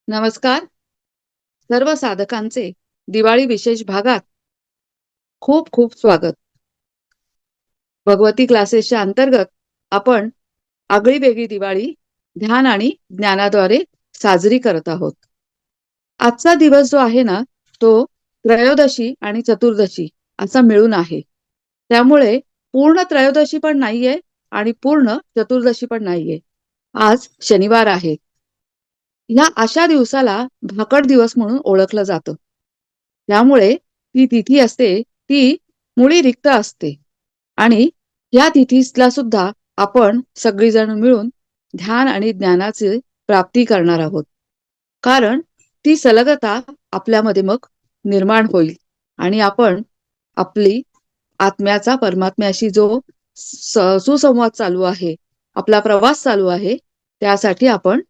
नमस्कार. सर्व साधकांचे दिवाळी विशेष भागात खूप खूप स्वागत. भगवती क्लासेसच्या अंतर्गत आपण आगळीवेगळी दिवाळी ध्यान आणि ज्ञानाद्वारे साजरी करत आहोत. आजचा दिवस जो आहे ना, तो त्रयोदशी आणि चतुर्दशी असा मिळून आहे. त्यामुळे पूर्ण त्रयोदशी पण नाहीये आणि पूर्ण चतुर्दशी पण नाहीये. आज शनिवार आहे. ह्या अशा दिवसाला भाकड दिवस म्हणून ओळखलं जातं. त्यामुळे ती तिथी असते ती मुळी रिक्त असते आणि या तिथीला सुद्धा आपण सगळीजण मिळून ध्यान आणि ज्ञानाची प्राप्ती करणार आहोत. कारण ती सलगता आपल्यामध्ये मग निर्माण होईल आणि आपण आपली आत्म्याचा परमात्म्याशी जो सुसंवाद चालू आहे, आपला प्रवास चालू आहे, त्यासाठी आपण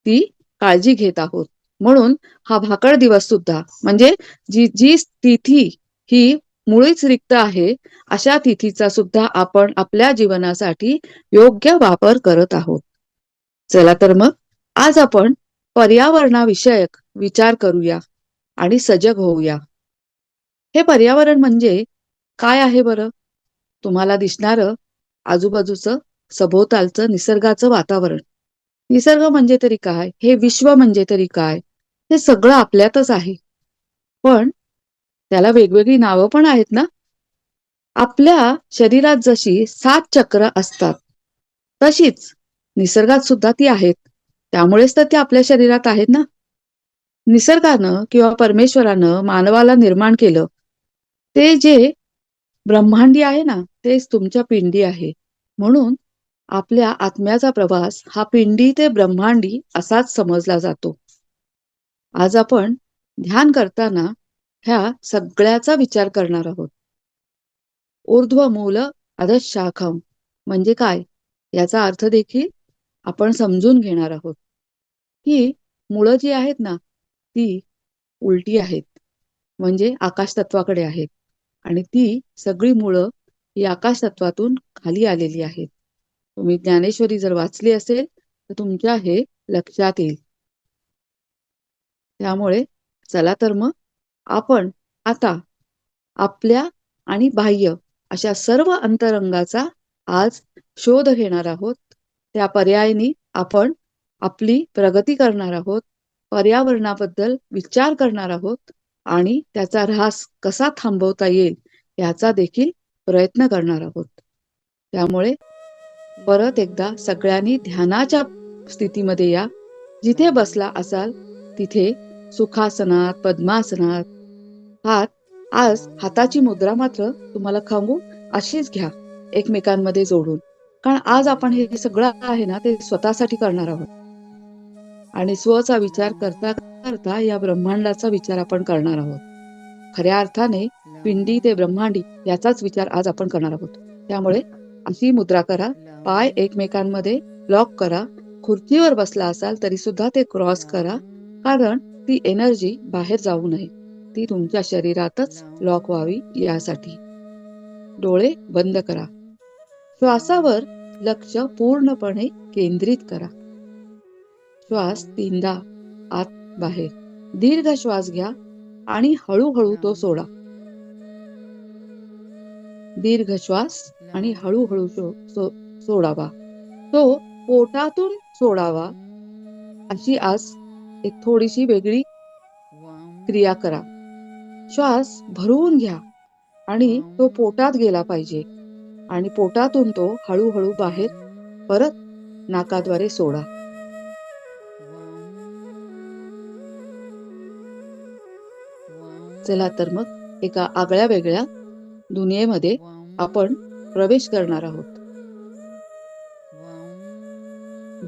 ती काळजी घेत आहोत. म्हणून हा भाकड दिवस सुद्धा म्हणजे जी जी तिथी ही मुळीच रिक्त आहे, अशा तिथीचा सुद्धा आपण आपल्या जीवनासाठी योग्य वापर करत आहोत. चला तर मग आज आपण पर्यावरणाविषयक विचार करूया आणि सजग होऊया. हे पर्यावरण म्हणजे काय आहे बरं? तुम्हाला दिसणारं आजूबाजूचं सभोवतालचं निसर्गाचं वातावरण. निसर्ग म्हणजे तरी काय? हे विश्व म्हणजे तरी काय? हे सगळं आपल्यातच आहे. पण त्याला वेगवेगळी नावं पण आहेत ना? आपल्या शरीरात जशी 7 चक्र असतात, तशीच निसर्गात सुद्धा ती आहेत. त्यामुळेच तर ती आपल्या शरीरात आहेत ना. निसर्गानं किंवा परमेश्वरानं मानवाला निर्माण केलं. ते जे ब्रह्मांडी आहे ना, तेच तुमच्या पिंडी आहे. म्हणून आपल्या आत्म्याचा प्रवास हा पिंडी ते ब्रह्मांडी असाच समजला जातो. आज आपण ध्यान करताना ह्या सगळ्याचा विचार करणार आहोत. ऊर्ध्व मूल अधः शाखम म्हणजे काय? याचा अर्थ देखील आपण समजून घेणार आहोत. ही मुळं जी आहेत ना, ती उलटी आहेत. म्हणजे आकाश तत्वाकडे आहेत आणि ती सगळी मुळं ही आकाश तत्वातून खाली आलेली आहेत. तुम्ही ज्ञानेश्वरी जर वाचली असेल, तर तुमच्या हे लक्षात येईल. त्यामुळे चला तर मग आपण आता आपल्या आणि बाह्य अशा सर्व अंतरंगाचा आज शोध घेणार आहोत. त्या पर्यायाने आपण आपली प्रगती करणार आहोत. पर्यावरणाबद्दल विचार करणार आहोत आणि त्याचा ऱ्हास कसा थांबवता येईल याचा देखील प्रयत्न करणार आहोत. त्यामुळे परत एकदा सगळ्यांनी ध्यानाच्या स्थितीमध्ये या. जिथे बसला असाल तिथे सुखासनात, पद्मासनात आज हाताची मुद्रा मात्र तुम्हाला सांगू अशीच घ्या एकमेकांमध्ये जोडून. कारण आज आपण हे सगळं आहे ना ते स्वतःसाठी करणार आहोत. आणि स्वचा विचार करता करता या ब्रह्मांडाचा विचार आपण करणार आहोत. खऱ्या अर्थाने पिंडी ते ब्रह्मांडी याचाच विचार आज आपण करणार आहोत. त्यामुळे अशी मुद्रा करा, पाय एकमेकांमध्ये लॉक करा. खुर्चीवर बसला असाल तरी सुद्धा ते क्रॉस करा, कारण ती एनर्जी बाहेर जाऊ नये. ती तुमच्या शरीरातच लॉक व्हावी यासाठी. डोळे बंद करा. श्वासावर लक्ष पूर्णपणे केंद्रित करा. श्वास 3दा आत बाहेर. दीर्घ श्वास घ्या आणि हळूहळू तो सोडा. दीर्घ श्वास आणि हळूहळू सोडावा. तो पोटातून सोडावा. अशी आज एक थोडीशी वेगळी क्रिया करा. श्वास भरून घ्या आणि तो पोटात गेला पाहिजे आणि पोटातून तो हळूहळू बाहेर परत नाकाद्वारे सोडा. चला तर मग एका आगळ्या वेगळ्या दुनियेमध्ये आपण प्रवेश करणार आहोत.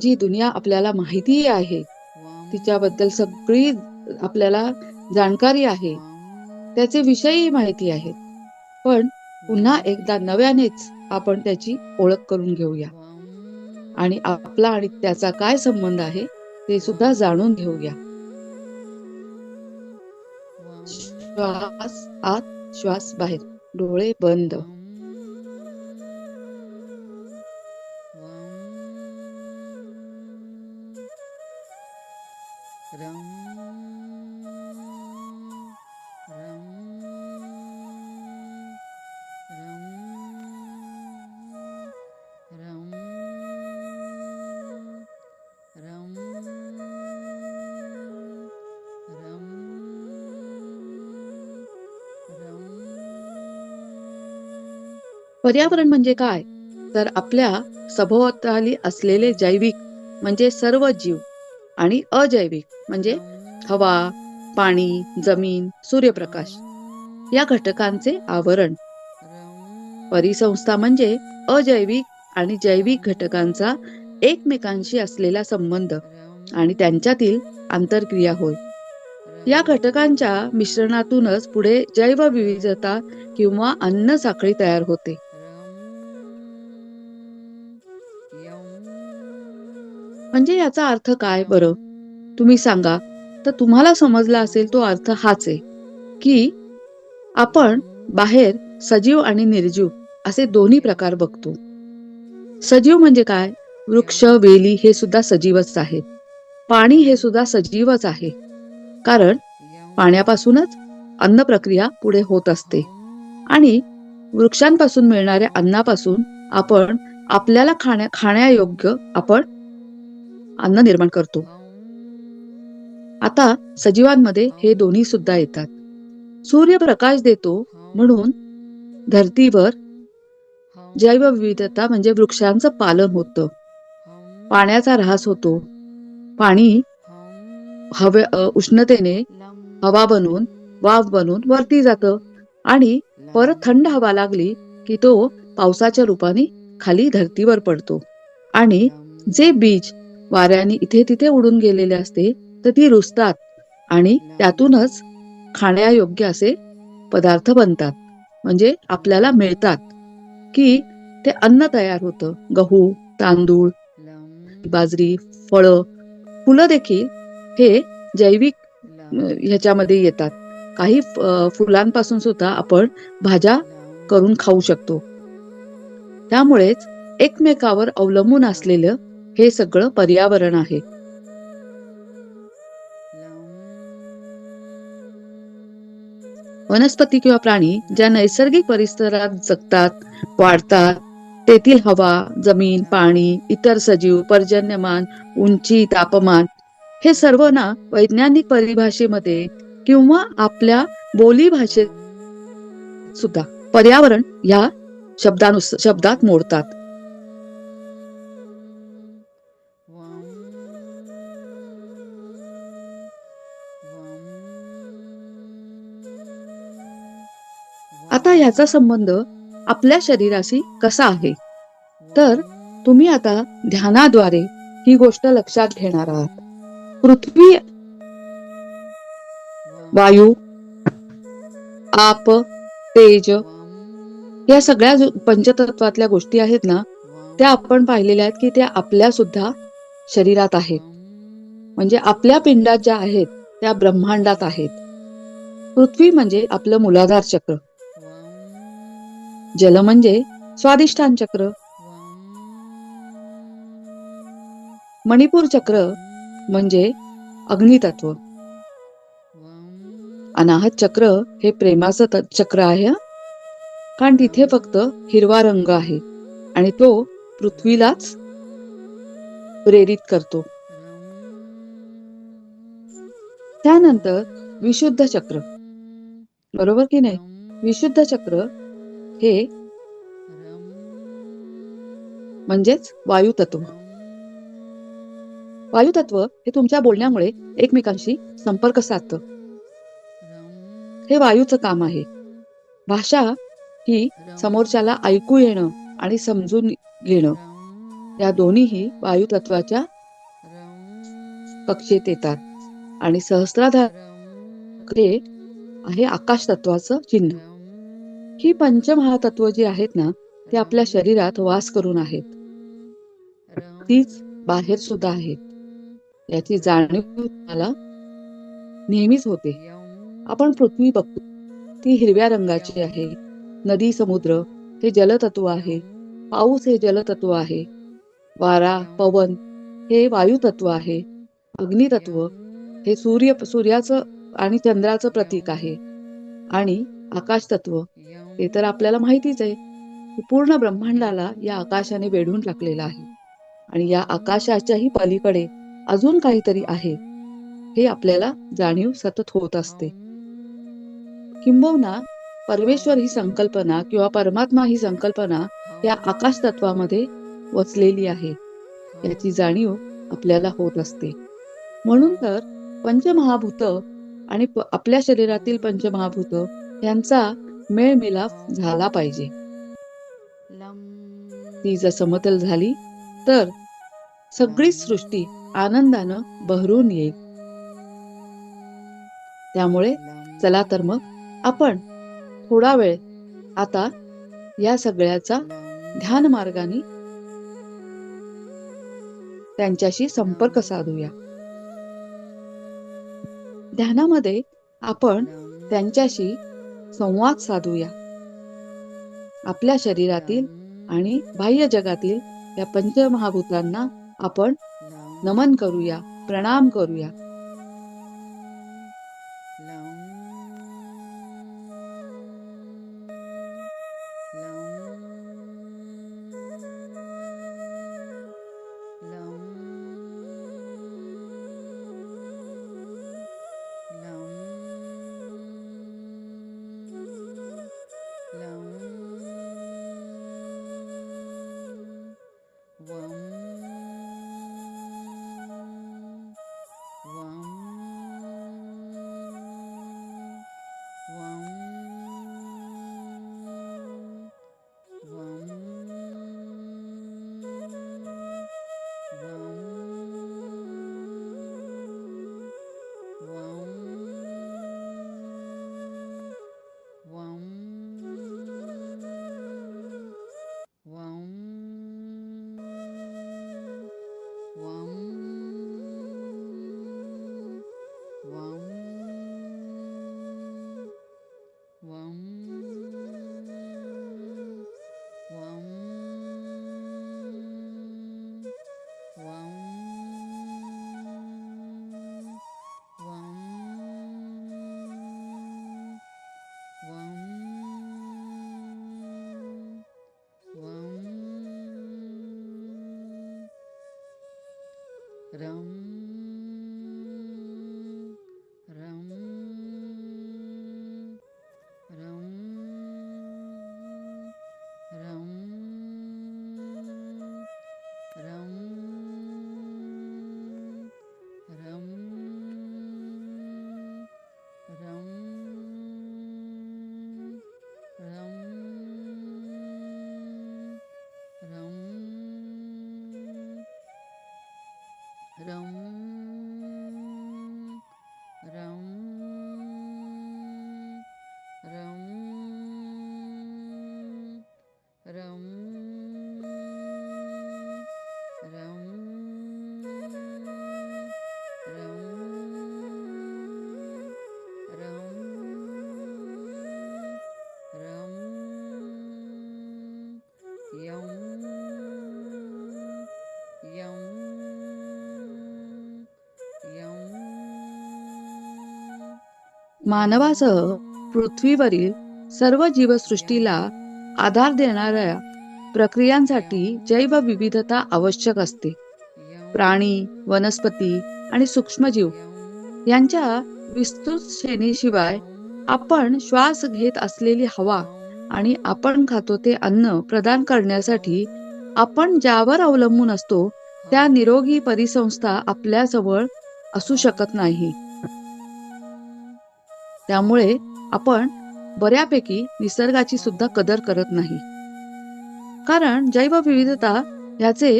जी दुनिया आपल्याला माहिती आहे, तिच्याबद्दल सगळी आपल्याला जाणकारी आहे, त्याचे विषयही माहिती आहेत. पण पुन्हा एकदा नव्यानेच आपण त्याची ओळख करून घेऊया आणि आपला आणि त्याचा काय संबंध आहे ते सुद्धा जाणून घेऊया. श्वास आत, श्वास बाहेर. डोळे बंद. पर्यावरण म्हणजे काय? तर आपल्या सभोवताली असलेले जैविक म्हणजे सर्व जीव आणि अजैविक म्हणजे हवा, पाणी, जमीन, सूर्यप्रकाश या घटकांचे आवरण. परिसंस्था म्हणजे अजैविक आणि जैविक घटकांचा एकमेकांशी असलेला संबंध आणि त्यांच्यातील आंतरक्रिया होय. या घटकांच्या मिश्रणातूनच पुढे जैवविविधता किंवा अन्न साखळी तयार होते. म्हणजे याचा अर्थ काय बरं? तुम्ही सांगा. तर तुम्हाला समजला असेल तो अर्थ हाच आहे, की आपण बाहेर सजीव आणि निर्जीव असे दोन्ही प्रकार बघतो. सजीव म्हणजे काय? वृक्ष, वेली हे सुद्धा सजीवच आहेत. पाणी हे सुद्धा सजीवच आहे. कारण पाण्यापासूनच अन्न प्रक्रिया पुढे होत असते आणि वृक्षांपासून मिळणाऱ्या अन्नापासून आपण आपल्याला खाण्यायोग्य आपण अन्न निर्माण करतो. आता सजीवांमध्ये हे दोन्ही सुद्धा येतात. सूर्य प्रकाश देतो म्हणून धरतीवर जैवविविधता म्हणजे वृक्षांचं पालन होतं. पाण्याचा ऱ्हास होतो. पाणी उष्णतेने हवा बनून वाफ बनून वरती जातं आणि परत थंड हवा लागली की तो पावसाच्या रूपाने खाली धरतीवर पडतो आणि जे बीज वाऱ्याने इथे तिथे उडून गेलेले असते तर ती रुजतात आणि त्यातूनच खाण्यायोग्य असे पदार्थ बनतात. म्हणजे आपल्याला मिळतात की ते अन्न तयार होतं. गहू, तांदूळ, बाजरी, फळं, फुलं देखील हे जैविक ह्याच्यामध्ये येतात. काही फुलांपासून सुद्धा आपण भाज्या करून खाऊ शकतो. त्यामुळेच एकमेकावर अवलंबून असलेलं हे सगळं पर्यावरण आहे. वनस्पती किंवा प्राणी ज्या नैसर्गिक परिसरात जगतात, वाढतात, तेथील हवा, जमीन, पाणी, इतर सजीव, पर्जन्यमान, उंची, तापमान हे सर्व ना वैज्ञानिक परिभाषेमध्ये किंवा आपल्या बोलीभाषेत सुद्धा पर्यावरण या शब्दात मोडतात. आता ह्याचा संबंध आपल्या शरीराशी कसा आहे? तर तुम्ही आता ध्यानाद्वारे ही गोष्ट लक्षात घेणार आहात. पृथ्वी, वायू, आप, तेज या सगळ्या पंचतत्वातल्या गोष्टी आहेत ना, त्या आपण पाहिलेल्या आहेत की त्या आपल्या सुद्धा शरीरात आहेत. म्हणजे आपल्या पिंडात ज्या आहेत त्या ब्रह्मांडात आहेत. पृथ्वी म्हणजे आपलं मूलाधार चक्र, जल म्हणजे स्वादिष्ठान चक्र, मणिपूर चक्र म्हणजे अग्नितत्व, अनाहत चक्र हे प्रेमाचं चक्र आहे, कारण तिथे फक्त हिरवा रंग आहे आणि तो पृथ्वीलाच प्रेरित करतो. त्यानंतर विशुद्ध चक्र, बरोबर की नाही? विशुद्ध चक्र हे म्हणजेच वायुतत्व. वायुतत्व हे तुमच्या बोलण्यामुळे एकमेकांशी संपर्क साधतं. हे वायूचं काम आहे. भाषा ही समोरच्याला ऐकू येणं आणि समजून घेणं या दोन्हीही वायुतत्वाच्या कक्षेत येतात. आणि सहस्राधार आहे आकाश तत्वाचं चिन्ह. ही पंचमहातत्व जी आहेत ना ते आपल्या शरीरात वास करून आहेत. तीच बाहेर सुद्धा आहेत. याची जाणीव मला नेहमीच होते. आपण पृथ्वी बघतो, ती हिरव्या रंगाची आहे. नदी, समुद्र हे जलतत्व आहे. पाऊस हे जलतत्व आहे. वारा, पवन हे वायुतत्व आहे. अग्नितत्व हे सूर्याचं आणि चंद्राचं प्रतीक आहे. आणि आकाश तत्व ते तर आपल्याला माहितीच आहे की पूर्ण ब्रह्मांडाला या आकाशाने वेढून टाकलेलं आहे आणि या आकाशाच्याही पलीकडे अजून काहीतरी आहे हे आपल्याला जाणीव सतत होत असते. किंबहुना परमेश्वर ही संकल्पना किंवा परमात्मा ही संकल्पना या आकाश तत्वामध्ये वसलेली आहे, याची जाणीव आपल्याला होत असते. म्हणून तर पंचमहाभूत आणि आपल्या शरीरातील पंचमहाभूत यांचा मेळमिलाप झाला पाहिजे. ती जर समतल झाली तर सगळी सृष्टी आनंदानं बहरून येईल. त्यामुळे चला तर मग आपण थोडा वेळ आता या सगळ्याचा ध्यान मार्गाने त्यांच्याशी संपर्क साधूया. ध्यानामध्ये आपण त्यांच्याशी संवाद साधूया. आपल्या शरीरातील आणि बाह्य जगातील या पंचमहाभूतांना आपण नमन करूया, प्रणाम करूया. मानवासह पृथ्वीवरील सर्व जीवसृष्टीला आधार देणाऱ्या प्रक्रियांसाठी जैवविविधता आवश्यक असते. प्राणी, वनस्पती आणि सूक्ष्मजीव यांच्या विस्तृत श्रेणीशिवाय आपण श्वास घेत असलेली हवा आणि आपण खातो ते अन्न प्रदान करण्यासाठी आपण ज्यावर अवलंबून असतो त्या निरोगी परिसंस्था आपल्याजवळ असू शकत नाही. त्यामुळे आपण बऱ्यापैकी निसर्गाची सुद्धा कदर करत नाही. कारण जैवविविधता याचे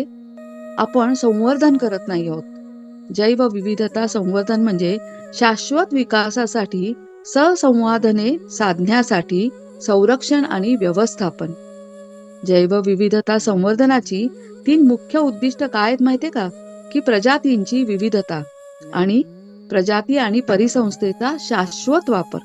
आपण संवर्धन करत नाही आहोत. जैवविविधता संवर्धन म्हणजे शाश्वत विकासासाठी सहसंवादने साधण्यासाठी संरक्षण आणि व्यवस्थापन. जैवविविधता संवर्धनाची 3 मुख्य उद्दिष्ट काय आहेत माहितीये का? की प्रजातींची विविधता आणि प्रजाती आणि परिसंस्थेचा शाश्वत वापर.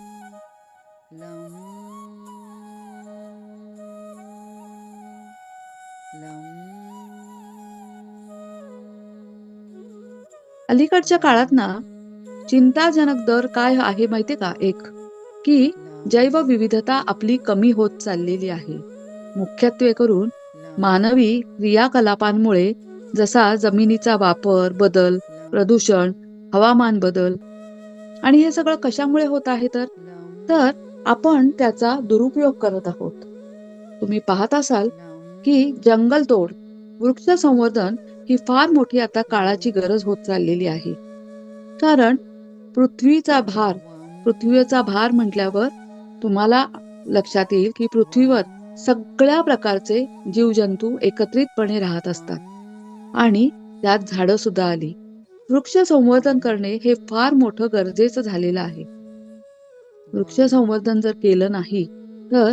अलीकडच्या काळात ना चिंताजनक दर काय आहे माहितीये का? एक की जैवविविधता आपली कमी होत चाललेली आहे. मुख्यत्वे करून मानवी क्रियाकलापांमुळे, जसा जमिनीचा वापर बदल, प्रदूषण, हवामान बदल. आणि हे सगळं कशामुळे होत आहे तर आपण त्याचा दुरुपयोग करत आहोत. तुम्ही पाहत असाल की जंगलतोड, वृक्ष संवर्धन ही फार मोठी आता काळाची गरज होत चाललेली आहे. कारण पृथ्वीचा भार पृथ्वीचा भार म्हटल्यावर तुम्हाला लक्षात येईल की पृथ्वीवर सगळ्या प्रकारचे जीवजंतू एकत्रितपणे राहत असतात आणि त्यात झाडं सुद्धा आली. वृक्ष संवर्धन करणे हे फार मोठं गरजेचं झालेलं आहे. वृक्ष संवर्धन जर केलं नाही तर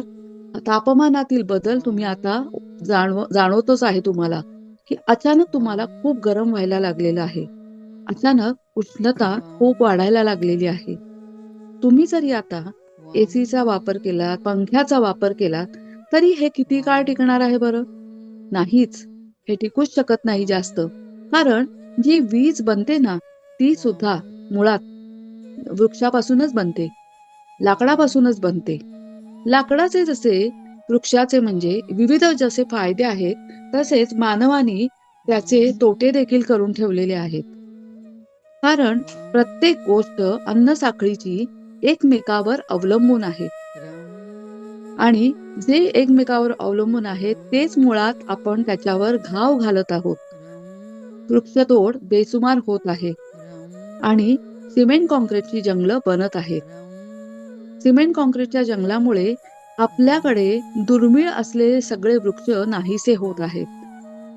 तापमानातील बदल तुम्ही आता जाणवतच आहे तुम्हाला की अचानक तुम्हाला खूप गरम व्हायला लागलेलं आहे. अचानक उष्णता खूप वाढायला लागलेली आहे. तुम्ही जरी आता एसीचा वापर केला, पंख्याचा वापर केला, तरी हे किती काळ टिकणार आहे बरं? नाहीच. हे टिकूच शकत नाही जास्त. कारण जी वीज बनते ना, ती सुद्धा मुळात वृक्षापासूनच बनते. लाकडापासूनच बनते. लाकडाचे जसे वृक्षाचे म्हणजे विविध जसे फायदे आहेत, तसेच मानवाने त्याचे तोटे देखील करून ठेवलेले आहेत. कारण प्रत्येक गोष्ट अन्नसाखळीची एकमेकावर अवलंबून आहे आणि जे एकमेकावर अवलंबून आहेत तेच मुळात आपण त्याच्यावर घाव घालत आहोत. वृक्षतोड बेसुमार होत आहे आणि सिमेंट काँक्रीटची जंगलं बनत आहेत. सिमेंट काँक्रीटच्या जंगलामुळे आपल्याकडे दुर्मिळ असलेले सगळे वृक्ष नाहीसे होत आहेत,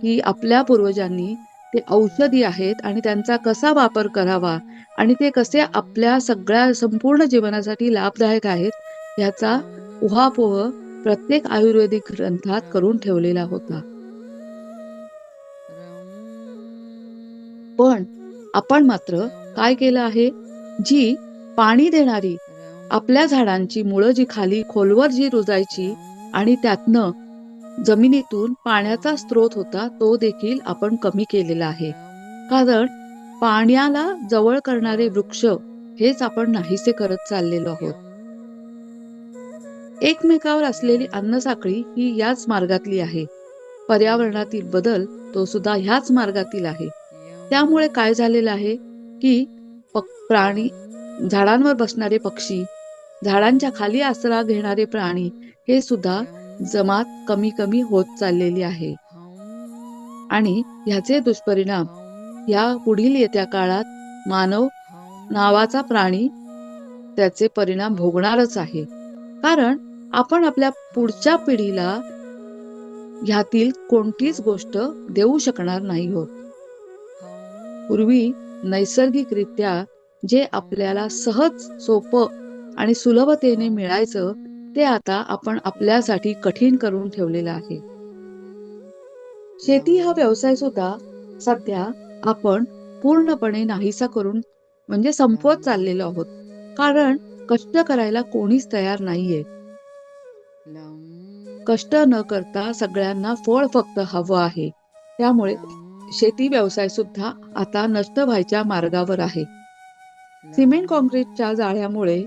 की आपल्या पूर्वजांनी ते औषधी आहेत आणि त्यांचा कसा वापर करावा आणि ते कसे आपल्या सगळ्या संपूर्ण जीवनासाठी लाभदायक आहेत, ह्याचा उहापोह प्रत्येक आयुर्वेदिक ग्रंथात करून ठेवलेला होता. पण आपण मात्र काय केलं आहे? जी पाणी देणारी आपल्या झाडांची मुळं जी खाली खोलवर जी रुजायची आणि त्यातनं जमिनीतून पाण्याचा स्रोत होता, तो देखील आपण कमी केलेला आहे. कारण पाण्याला जवळ करणारे वृक्ष हेच आपण नाहीसे करत चाललेलो आहोत. एकमेकावर असलेली अन्नसाखळी ही याच मार्गातली आहे. पर्यावरणातील बदल तो सुद्धा ह्याच मार्गातील आहे. त्यामुळे काय झालेलं आहे की प्राणी, झाडांवर बसणारे पक्षी, झाडांच्या खाली आसरा घेणारे प्राणी हे सुद्धा जमात कमी कमी होत चाललेली आहे. आणि ह्याचे दुष्परिणाम या पुढील येत्या काळात मानव नावाचा प्राणी त्याचे परिणाम भोगणारच आहे. कारण आपण आपल्या पुढच्या पिढीला ह्यातील कोणतीच गोष्ट देऊ शकणार नाही आहोत. पूर्वी नैसर्गिकरित्या जे आपल्याला सहज, सोपं आणि सुलभतेने मिळायचं, ते आता आपण आपल्यासाठी कठीण करून ठेवलेलं आहे. शेती हा व्यवसाय सुद्धा सध्या आपण पूर्णपणे नाहीसा करून म्हणजे संपवत चाललेलो आहोत. कारण कष्ट करायला कोणीच तयार नाहीये. कष्ट न करता सगळ्यांना फळ फक्त हवं आहे. त्यामुळे शेती व्यवसाय सुद्धा आता नष्ट व्हायच्या मार्गावर आहे. सिमेंट काँक्रीटच्या जाळ्यामुळे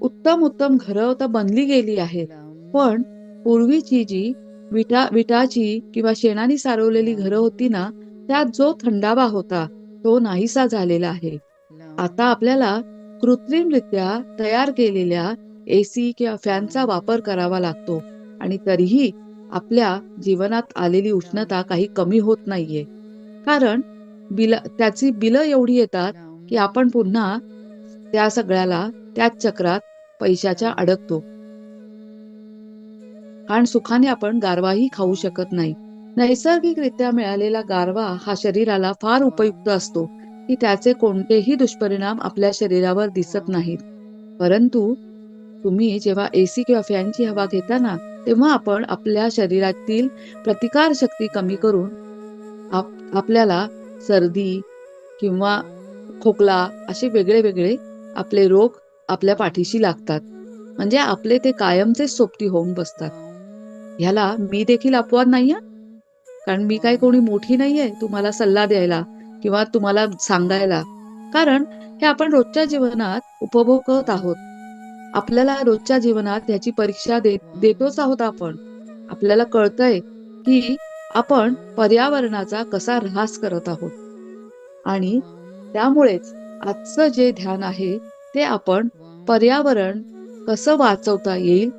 उत्तम घरं तर बनली गेली आहेत, पण पूर्वीची जी विटाची किंवा शेणाने सारवलेली घरं होती ना, त्यात जो थंडावा होता तो नाहीसा झालेला आहे. आता आपल्याला कृत्रिमरित्या तयार केलेल्या एसी किंवा फॅनचा वापर करावा लागतो आणि तरीही आपल्या जीवनात आलेली उष्णता काही कमी होत नाहीये. कारण त्याची बिलं एवढी येतात की आपण पुन्हा त्या सगळ्याला त्याच चक्रात पैशाच्या अडकतो. कारण सुखाने आपण गारवाही खाऊ शकत नाही. नैसर्गिकरित्या मिळालेला गारवा हा शरीराला फार उपयुक्त असतो की त्याचे कोणतेही दुष्परिणाम आपल्या शरीरावर दिसत नाहीत. परंतु तुम्ही जेव्हा एसी किंवा फॅनची हवा घेता ना, तेव्हा आपण आपल्या शरीरातील प्रतिकारशक्ती कमी करून आपल्याला सर्दी किंवा खोकला असे वेगळे आपले रोग आपल्या पाठीशी लागतात. म्हणजे आपले ते कायमचे सोबती होऊन बसतात. ह्याला मी देखील अपवाद नाहीये. कारण मी काही कोणी मोठी नाहीये तुम्हाला सल्ला द्यायला किंवा तुम्हाला सांगायला. कारण हे आपण रोजच्या जीवनात उपभोगत आहोत. आपल्याला रोजच्या जीवनात याची परीक्षा देतोच आहोत आपण. आपल्याला कळतंय की आपण पर्यावरणाचा कसा ऱ्हास करत आहोत. आणि त्यामुळेच आजचं जे ध्यान आहे ते आपण पर्यावरण कसं वाचवता येईल,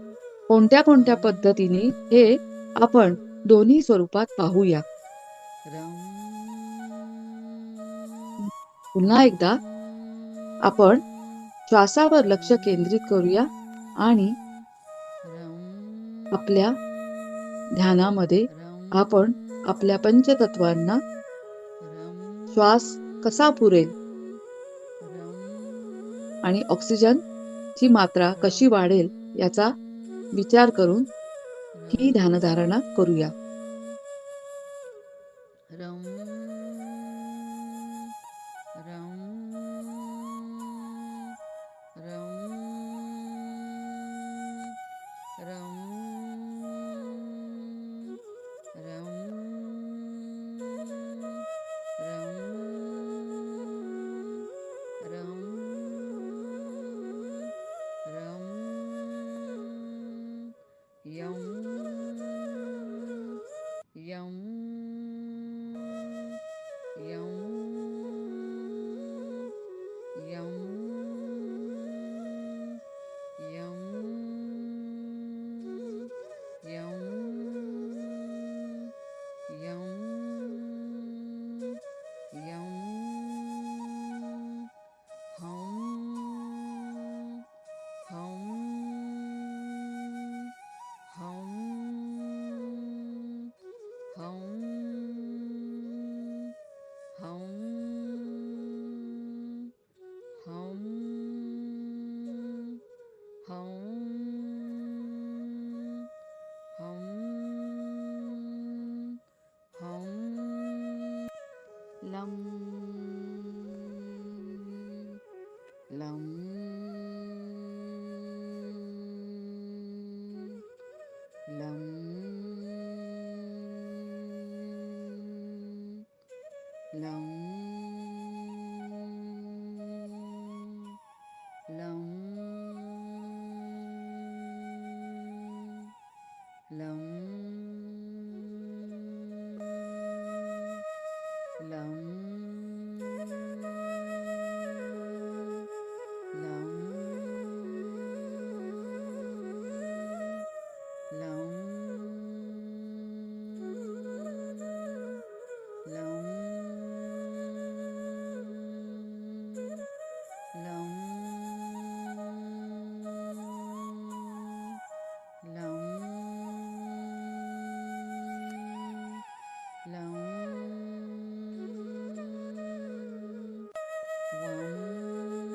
कोणत्या कोणत्या पद्धतीने, हे आपण दोन्ही स्वरूपात पाहूया. पुन्हा एकदा आपण श्वासावर लक्ष केंद्रित करूया आणि आपल्या ध्यानामध्ये आपण आपल्या पंचतत्वांना श्वास कसा पुरेल आणि ऑक्सिजनची मात्रा कशी वाढेल याचा विचार करून ही ध्यानधारणा करूया.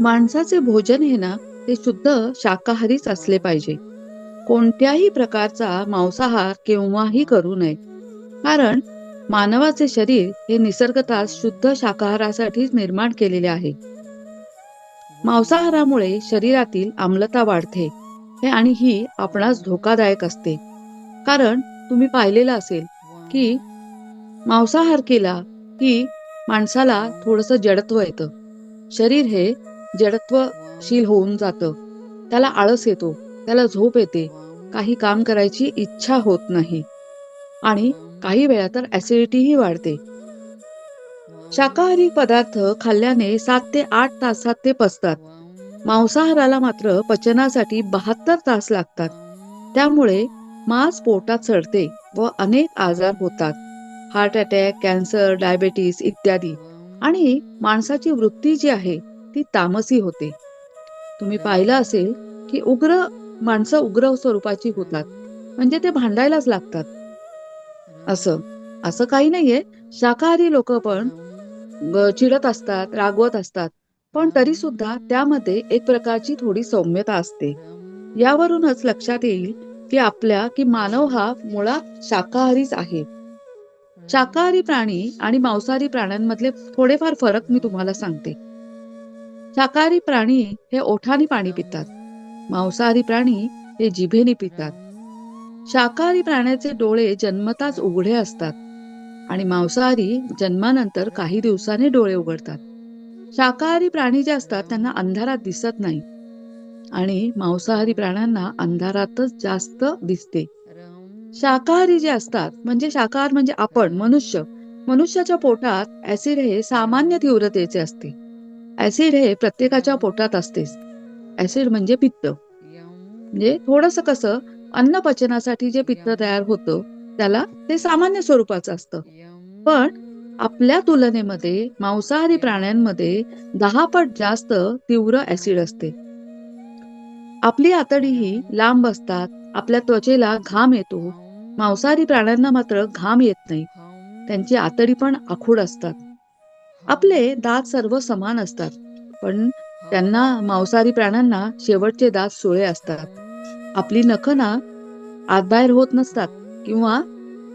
माणसाचे भोजन हे ना ते शुद्ध शाकाहारीच असले पाहिजे. कोणत्याही प्रकारचा मांसाहार केव्हाही करू नये. कारण मानवाचे शरीर हे निसर्गतः शुद्ध शाकाहारासाठीच निर्माण केलेले आहे. मांसाहारामुळे शरीरातील आम्लता वाढते आणि ही आपणास धोकादायक असते. कारण तुम्ही पाहिलेलं असेल की मांसाहार केला की माणसाला थोडंसं जडत्व येतं. शरीर हे जडत्वशील होऊन जातं. त्याला आळस येतो, त्याला झोप येते, काही काम करायची इच्छा होत नाही आणि काही वेळा तर ऍसिडिटीही वाढते. शाकाहारी पदार्थ खाल्ल्याने 7 ते 8 तासात ते पचतात. मांसाहाराला मात्र पचनासाठी 72 तास लागतात. त्यामुळे मांस पोटात चढते व अनेक आजार होतात. हार्ट अटॅक, कॅन्सर, डायबेटीस इत्यादी. आणि माणसाची वृत्ती जी आहे ती तामसी होते. तुम्ही पाहिलं असेल की माणसं उग्र स्वरूपाची होतात. म्हणजे ते भांडायलाच लागतात. असं काही नाहीये. शाकाहारी लोक पण चिडत असतात, रागवत असतात. पण तरी सुद्धा त्यामध्ये एक प्रकारची थोडी सौम्यता असते. यावरूनच लक्षात येईल की मानव हा मुळात शाकाहारीच आहे. शाकाहारी प्राणी आणि मांसाहारी प्राण्यांमधले थोडेफार फरक मी तुम्हाला सांगते. शाकाहारी प्राणी हे ओठाने पाणी पितात. मांसाहारी प्राणी हे जिभेने पितात. शाकाहारी प्राण्याचे डोळे जन्मताच उघडे असतात आणि मांसाहारी जन्मानंतर काही दिवसांनी डोळे उघडतात. शाकाहारी प्राणी जे असतात त्यांना अंधारात दिसत नाही आणि मांसाहारी प्राण्यांना अंधारातच जास्त दिसते. शाकाहारी जे असतात शाकाहार म्हणजे आपण मनुष्याच्या पोटात ऍसिड हे सामान्य तीव्रतेचे असते. ऍसिड हे प्रत्येकाच्या पोटात असतेच. ऍसिड म्हणजे पित्त. म्हणजे थोडंसं कसं अन्न पचनासाठी जे पित्त तयार होतं त्याला ते सामान्य स्वरूपाचं असतं. पण आपल्या तुलनेमध्ये मांसाहारी प्राण्यांमध्ये 10 पट जास्त तीव्र ॲसिड असते. आपली आतडीही लांब असतात. आपल्या त्वचेला घाम येतो. मांसाहारी प्राण्यांना मात्र घाम येत नाही. त्यांची आतडी पण आखूड असतात. आपले दात सर्व समान असतात. पण त्यांना मांसाहारी प्राण्यांना शेवटचे दात सुळे असतात. आपली नखं ना आतबाहेर होत नसतात किंवा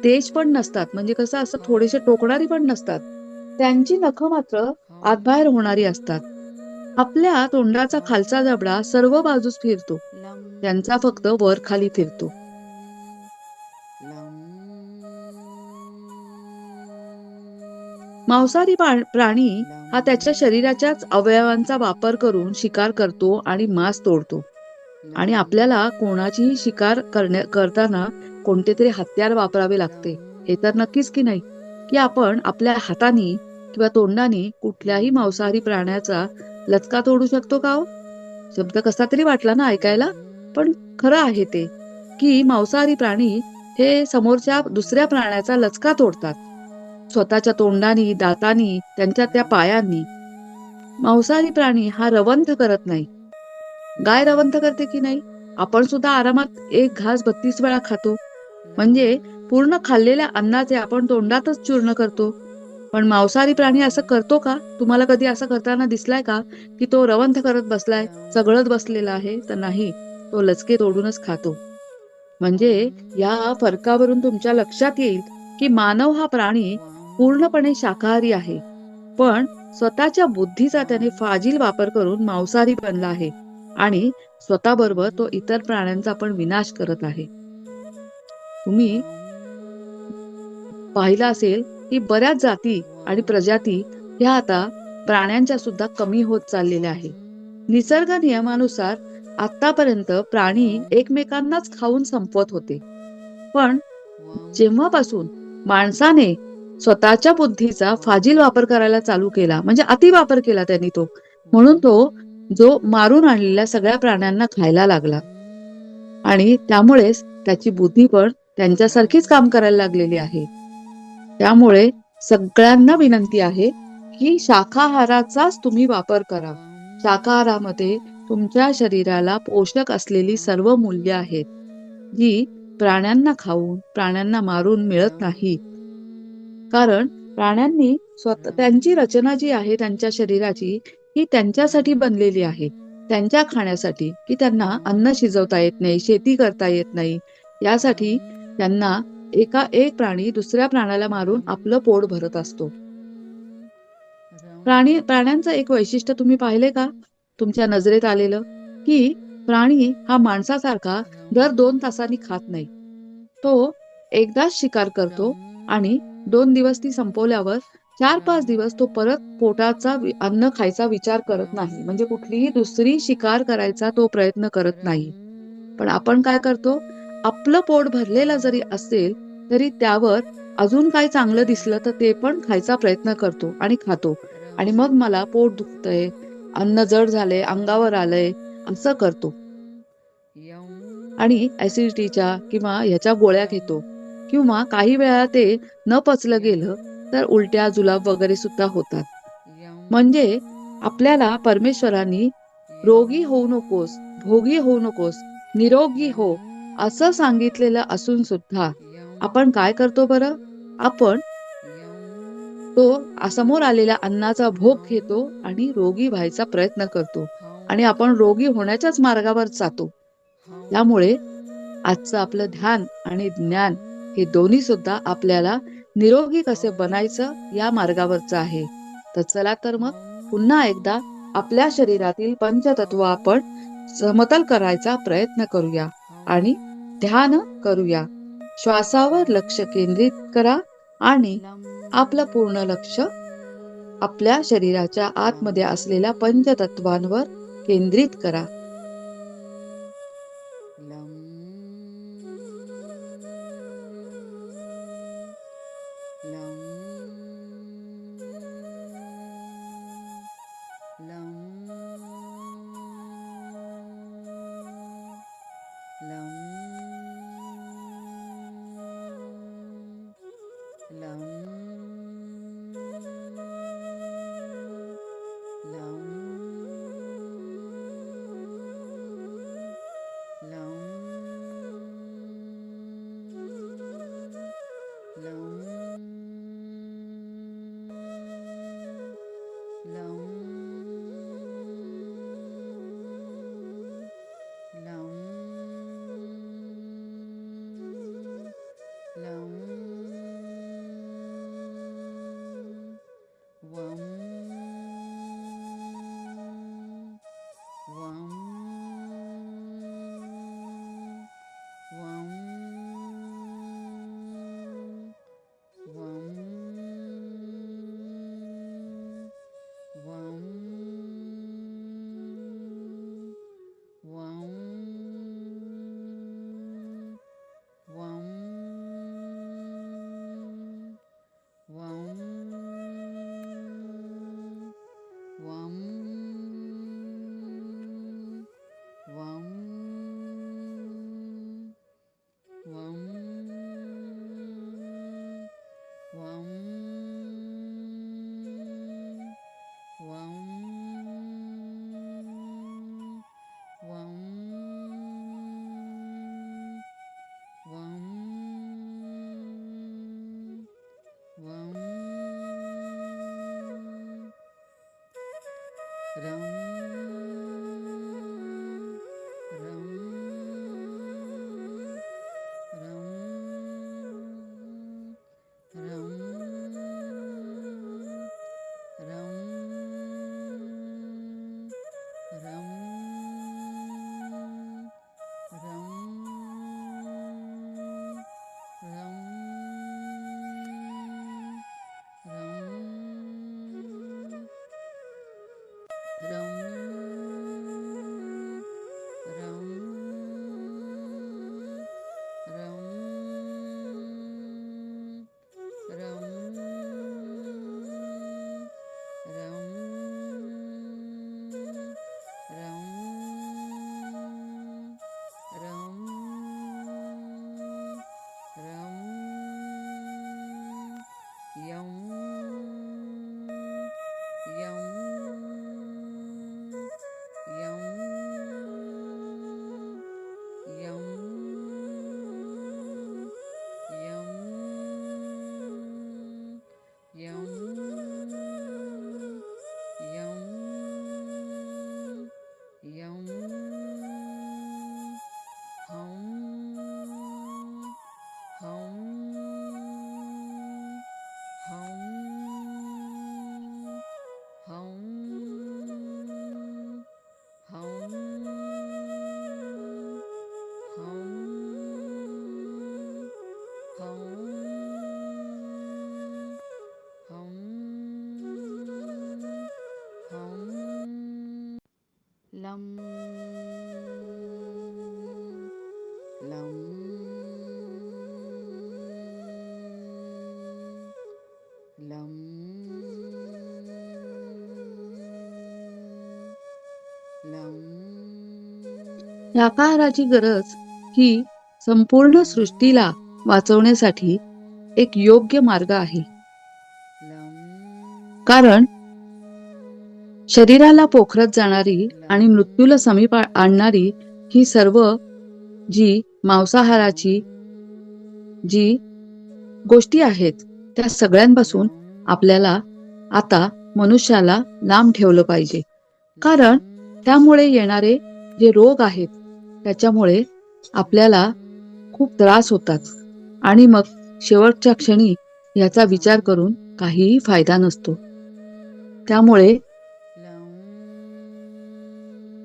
तेज पण नसतात. म्हणजे कसं असं थोडेसे टोकणारी पण नसतात. त्यांची नखं मात्र आतबाहेर होणारी असतात. आपल्या तोंडाचा खालचा जबडा सर्व बाजूस फिरतो. त्यांचा फक्त वर खाली फिरतो. मांसाहारी प्राणी हा त्याच्या शरीराच्याच अवयवांचा वापर करून शिकार करतो आणि मांस तोडतो. आणि आपल्याला कोणाचीही शिकार करताना कोणते तरी हत्यार वापरावे लागते. हे तर नक्कीच की नाही, की आपण आपल्या हाताने किंवा तोंडाने कुठल्याही मांसाहारी प्राण्याचा लचका तोडू शकतो का हो? शब्द कसा तरी वाटला ना ऐकायला, पण खरं आहे ते, की मांसाहारी प्राणी हे समोरच्या दुसऱ्या प्राण्याचा लचका तोडतात. स्वतःच्या तोंडानी, दातांनी, त्यांच्या त्या पायांनी. मांसाहारी प्राणी हा रवंथ करत नाही. गाय रवंथ करते की नाही? आपण सुद्धा आरामात एक घास 32 वेळा खातो. म्हणजे पूर्ण खाल्लेल्या अन्नाचे आपण तोंडातच चूर्ण करतो. पण मांसाहारी प्राणी असं करतो का? तुम्हाला कधी असं करताना दिसलाय का? की तो रवंथ करत बसलाय, चघळत बसलेला आहे? तर नाही. तो लचके तोडूनच खातो. म्हणजे या फरकावरून तुमच्या लक्षात येईल, की मानव हा प्राणी पूर्णपणे शाकाहारी आहे. पण स्वतःच्या बुद्धीचा त्याने फाजील वापर करून मांसाहारी बनला आहे आणि स्वतःबरोबर तो इतर प्राण्यांचा पण विनाश करत आहे. तुम्ही पाहिलं असेल, की बऱ्याच जाती आणि प्रजाती ह्या आता प्राण्यांच्या सुद्धा कमी होत चाललेल्या आहे. निसर्ग नियमानुसार आतापर्यंत प्राणी एकमेकांनाच खाऊन संपवत होते. पण जेव्हापासून माणसाने स्वतःच्या बुद्धीचा फाजील वापर करायला चालू केला, म्हणजे अतिवापर केला त्यांनी तो, म्हणून तो जो मारून आणलेल्या सगळ्या प्राण्यांना खायला लागला. आणि त्यामुळेच त्याची बुद्धी पण त्यांच्यासारखीच काम करायला लागलेली आहे. त्यामुळे सगळ्यांना विनंती आहे, की शाकाहाराचाच तुम्ही वापर करा. शाकाहारामध्ये तुमच्या शरीराला पोषक असलेली सर्व मूल्य आहेत, जी प्राण्यांना खाऊन, प्राण्यांना मारून मिळत नाहीत. कारण प्राण्यांनी त्यांची रचना जी आहे त्यांच्या शरीराची, ही त्यांच्यासाठी बनलेली आहे. त्यांच्या खाण्यासाठी, की त्यांना अन्न शिजवता येत नाही, शेती करता येत नाही. यासाठी त्यांना एक प्राणी दुसऱ्या प्राण्याला मारून आपलं पोट भरत असतो. प्राण्यांचं एक वैशिष्ट्य तुम्ही पाहिले का? तुमच्या नजरेत आलेलं, की प्राणी हा माणसासारखा दर 2 तासांनी खात नाही. तो एकदाच शिकार करतो आणि 2 दिवस ती संपवल्यावर 4-5 दिवस तो परत पोटाचा अन्न खायचा विचार करत नाही. म्हणजे कुठलीही दुसरी शिकार करायचा तो प्रयत्न करत नाही. पण आपण काय करतो? आपलं पोट भरलेलं जरी असेल, तरी त्यावर अजून काही चांगलं दिसलं तर ते पण खायचा प्रयत्न करतो आणि खातो. आणि मग मला पोट दुखतंय, अन्न जड झालंय, अंगावर आलंय, असं करतो. आणि ॲसिडिटीच्या किंवा ह्याच्या गोळ्या घेतो किंवा काही वेळा ते न पचलं गेलं तर उलट्या, जुलाब वगैरे सुद्धा होतात. म्हणजे आपल्याला परमेश्वरांनी रोगी होऊ नकोस, भोगी होऊ नकोस, निरोगी हो, असं सांगितलेलं असून सुद्धा आपण काय करतो बरं? आपण तो समोर आलेल्या अन्नाचा भोग घेतो आणि रोगी व्हायचा प्रयत्न करतो आणि आपण रोगी होण्याच्याच मार्गावर जातो. त्यामुळे आजचं आपलं ध्यान आणि ज्ञान हे दोन्ही सुद्धा आपल्याला निरोगी कसे बनायचं या मार्गावरचं आहे. तर चला तर मग पुन्हा एकदा आपल्या शरीरातील पंचतत्व आपण समतल करायचा प्रयत्न करूया आणि ध्यान करूया. श्वासावर लक्ष केंद्रित करा आणि आपलं पूर्ण लक्ष आपल्या शरीराच्या आतमध्ये असलेल्या पंचतत्वांवर केंद्रित करा. लं लं लं लं लं लं लं वं वं वं वं वं वं वं वं वं वं वं वं वं वं वं वं रं रं रं रं रं रं रं रं रं रं रं रं रं रं रं रं यं यं यं यं यं यं यं यं हं हं हं हं हं हं हं हं हं लं लं लं लं शाकाहाराची गरज ही संपूर्ण सृष्टीला वाचवण्यासाठी एक योग्य मार्ग आहे. कारण शरीराला पोखरत जाणारी आणि मृत्यूला समीप आणणारी ही सर्व जी मांसाहाराची जी गोष्टी आहेत त्या सगळ्यांपासून आपल्याला आता मनुष्याला लांब ठेवलं पाहिजे. कारण त्यामुळे येणारे जे रोग आहेत त्याच्यामुळे आपल्याला खूप त्रास होतात आणि मग शेवटच्या क्षणी याचा विचार करून काहीही फायदा नसतो. त्यामुळे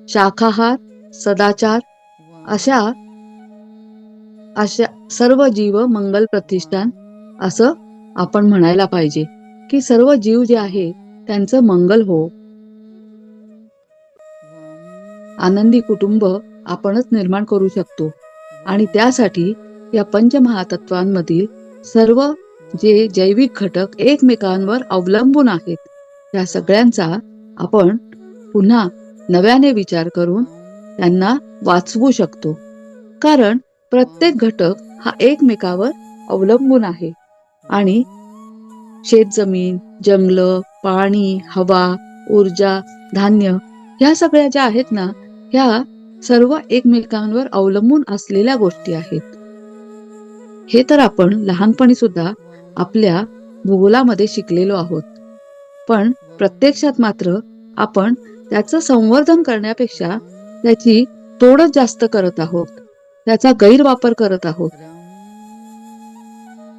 शाकाहार, सदाचार अशा सर्व जीव मंगल प्रतिष्ठान असं आपण म्हणायला पाहिजे की सर्व जीव जे आहे त्यांचं मंगल हो. आनंदी कुटुंब आपणच निर्माण करू शकतो आणि त्यासाठी या पंचमहातत्वांमधील सर्व जे जैविक घटक एकमेकांवर अवलंबून आहेत त्या सगळ्यांचा आपण पुन्हा नव्याने विचार करून त्यांना वाचवू शकतो. कारण प्रत्येक घटक हा एकमेकावर अवलंबून आहे आणि शेतजमीन, जंगलं, पाणी, हवा, ऊर्जा, धान्य ह्या सगळ्या ज्या आहेत ना, ह्या सर्व एकमेकांवर अवलंबून असलेल्या गोष्टी आहेत. हे तर आपण लहानपणी सुद्धा आपल्या भूगोलामध्ये शिकलेलो आहोत. पण प्रत्यक्षात मात्र आपण त्याचं संवर्धन करण्यापेक्षा त्याची तोडच जास्त करत आहोत. त्याचा गैरवापर करत आहोत.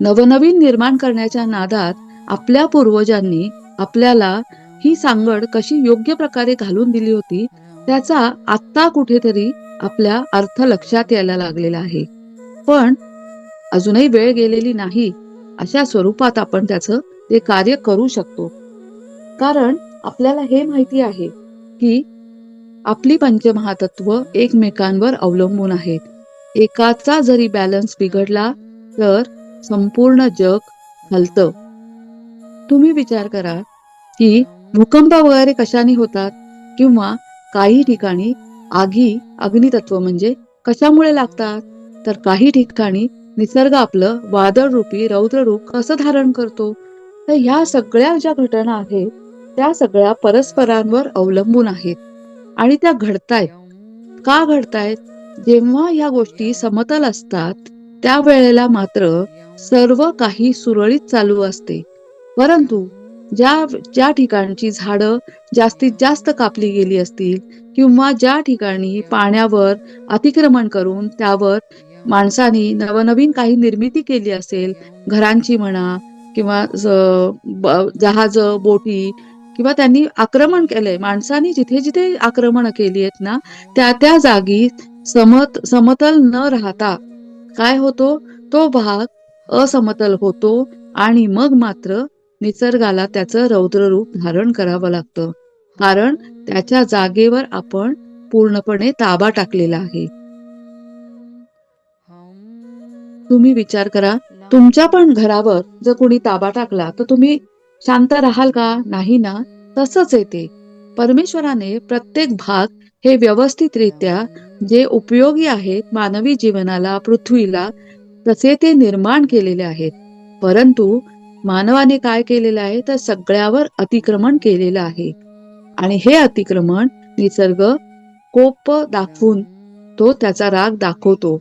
नवनवीन निर्माण करण्याच्या नादात आपल्या पूर्वजांनी आपल्याला ही सांगड कशी योग्य प्रकारे घालून दिली होती, त्याचा आत्ता कुठेतरी आपल्या अर्थ लक्षात यायला लागलेला आहे. पण अजूनही वेळ गेलेली नाही, अशा स्वरूपात आपण त्याचं ते कार्य करू शकतो. कारण आपल्याला हे माहिती आहे की आपली पंचमहातत्व एकमेकांवर अवलंबून आहेत. एकाचा जरी बॅलन्स बिघडला तर संपूर्ण जग हलतं. तुम्ही विचार करा की भूकंप वगैरे कशाने होतात, किंवा काही ठिकाणी अग्नितत्व म्हणजे कशामुळे लागतात, तर काही ठिकाणी निसर्ग आपलं वादळरूपी रौद्ररूप कसं धारण करतो. तर ह्या सगळ्या ज्या घटना आहेत त्या सगळ्या परस्परांवर अवलंबून आहेत आणि त्या घडतायत. का घडतायत? जेव्हा ह्या गोष्टी समतल असतात त्यावेळेला मात्र सर्व काही सुरळीत चालू असते. परंतु ज्या ज्या ठिकाणची झाडं जास्तीत जास्त कापली गेली असतील, किंवा ज्या ठिकाणी पाण्यावर अतिक्रमण करून त्यावर माणसानी नवनवीन काही निर्मिती केली असेल, घरांची म्हणा किंवा जहाज, बोटी, किंवा त्यांनी आक्रमण केलंय, माणसानी जिथे जिथे आक्रमण केली आहेत ना, त्या त्या जागी समतल न राहता काय होतो, तो भाग असमतल होतो आणि मग मात्र निसर्गाला त्याचं रौद्ररूप धारण करावं लागतं. कारण त्याच्या जागेवर आपण पूर्णपणे ताबा टाकलेला आहे. तुम्ही विचार करा, तुमच्या पण घरावर जर कोणी ताबा टाकला तर तुम्ही शांत राहाल का? नाही ना. तसंच आहे ते. परमेश्वराने प्रत्येक भाग हे व्यवस्थितरित्या जे उपयोगी आहेत मानवी जीवनाला, पृथ्वीला, तसे ते निर्माण केलेले आहेत. परंतु मानवाने काय केलेलं आहे, तर सगळ्यावर अतिक्रमण केलेलं आहे. आणि हे अतिक्रमण निसर्ग कोप दाखवून तो त्याचा राग दाखवतो.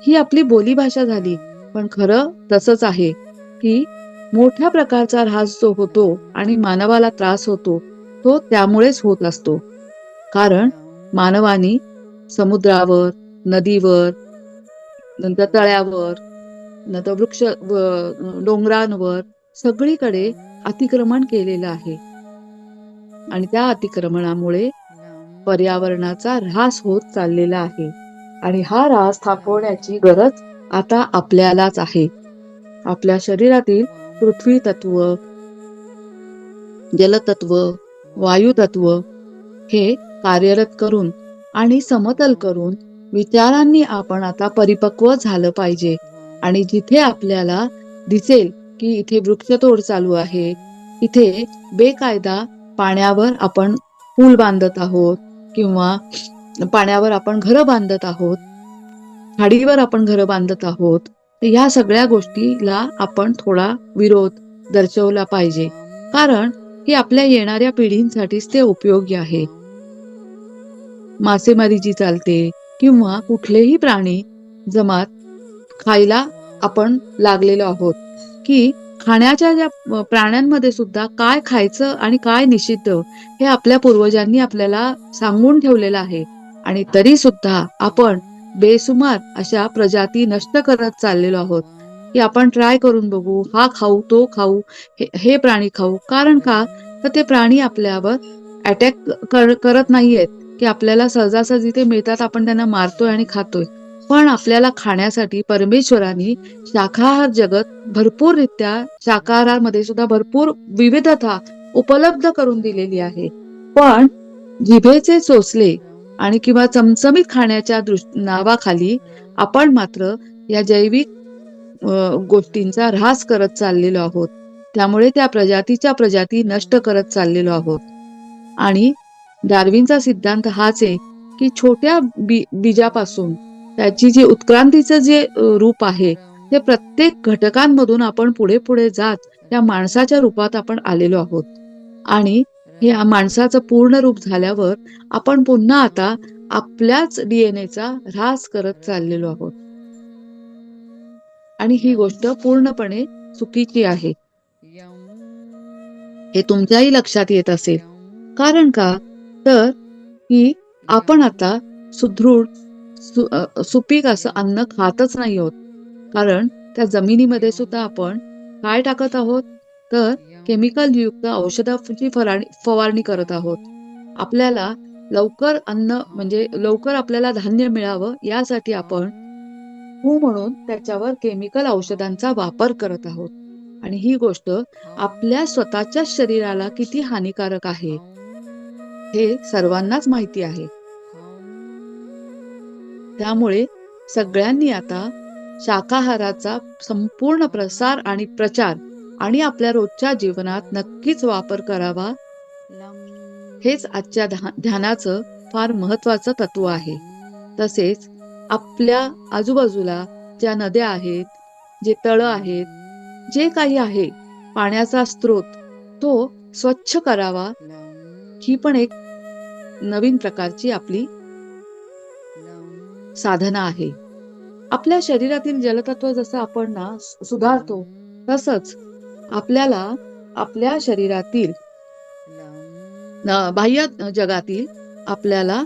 ही आपली बोलीभाषा झाली, पण खरं तसंच आहे की मोठ्या प्रकारचा ऱ्हास जो होतो आणि मानवाला त्रास होतो, तो त्यामुळेच होत असतो. कारण मानवानी समुद्रावर, नदीवर, नंतर तळ्यावर, नंतर डोंगरांवर सगळीकडे अतिक्रमण केलेलं आहे. आणि त्या अतिक्रमणामुळे पर्यावरणाचा ऱ्हास होत चाललेला आहे. आणि हा ऱ्हास थांबवण्याची गरज आता आपल्यालाच आहे. आपल्या शरीरातील पृथ्वी तत्व, जलतत्व, वायुतत्व हे कार्यरत करून आणि समतल करून विचारांनी आपण आता परिपक्व झालं पाहिजे. आणि जिथे आपल्याला दिसेल की इथे वृक्षतोड चालू आहे, इथे बेकायदा पाण्यावर आपण पूल बांधत आहोत, किंवा पाण्यावर आपण घरं बांधत आहोत, खाडीवर आपण घरं बांधत आहोत, तर ह्या सगळ्या गोष्टीला आपण थोडा विरोध दर्शवला पाहिजे. कारण ही आपल्या येणाऱ्या पिढींसाठीच ते उपयोगी आहे. मासेमारी जी चालते किंवा कुठलेही प्राणी जमात खायला आपण लागलेलो आहोत, की खाण्याच्या ज्या प्राण्यांमध्ये सुद्धा काय खायचं आणि काय निषिद्ध हे आपल्या पूर्वजांनी आपल्याला सांगून ठेवलेलं आहे. आणि तरी सुद्धा आपण बेसुमार अशा प्रजाती नष्ट करत चाललेलो आहोत, की आपण ट्राय करून बघू, हा खाऊ, तो खाऊ, हे प्राणी खाऊ. कारण का, तर ते प्राणी आपल्यावर अटॅक करत नाहीयेत, की आपल्याला सहजासहजी ते मिळतात, आपण त्यांना मारतोय आणि खातोय. पण आपल्याला खाण्यासाठी परमेश्वरांनी शाकाहार जगत भरपूररित्या, शाकाहारामध्ये सुद्धा भरपूर विविधता उपलब्ध करून दिलेली आहे. पण जिभेचे चोचले आणि किंवा चमचमीत खाण्याच्या नावाखाली आपण मात्र या जैविक गोष्टींचा ऱ्हास करत चाललेलो आहोत. त्यामुळे त्या प्रजाती नष्ट करत चाललेलो आहोत. आणि डार्विनचा सिद्धांत हाच आहे की छोट्या बीजापासून त्याची जी उत्क्रांतीचं जे रूप आहे, ते प्रत्येक घटकांमधून आपण पुढे पुढे जात त्या माणसाच्या रूपात आपण आलेलो आहोत. आणि हे माणसाचं पूर्ण रूप झाल्यावर आपण पुन्हा आता आपल्याच डीएनएचा ऱ्हास करत चाललेलो आहोत. आणि ही गोष्ट पूर्णपणे चुकीची आहे. हे तुमच्याही लक्षात येत असेल. कारण का? तर की आपण आता सुदृढ सुपीक असं अन्न खातच नाही आहोत. कारण त्या जमिनीमध्ये सुद्धा आपण काय टाकत आहोत? तर केमिकल युक्त औषधाची फवारणी करत आहोत. आपल्याला लवकर अन्न म्हणजे लवकर आपल्याला धान्य मिळावं यासाठी आपण म्हणून त्याच्यावर केमिकल औषधांचा वापर करत आहोत. आणि ही गोष्ट आपल्या स्वतःच्या शरीराला किती हानिकारक आहे हे सर्वांनाच माहिती आहे. त्यामुळे सगळ्यांनी आता शाकाहाराचा संपूर्ण प्रसार आणि प्रचार आणि आपल्या रोजच्या जीवनात नक्कीच वापर करावा. हेच आजच्या ध्यानाचं फार महत्वाचं तत्व आहे. तसेच आपल्या आजूबाजूला ज्या नद्या आहेत, जे तळं आहेत, जे काही आहे पाण्याचा स्रोत तो स्वच्छ करावा. ही पण एक नवीन प्रकारची आपली साधना आहे. आपल्या शरीरातील जलतत्व जसं आपण सुधारतो तसंच आपल्याला आपल्या शरीरातील बाह्य जगातील आपल्याला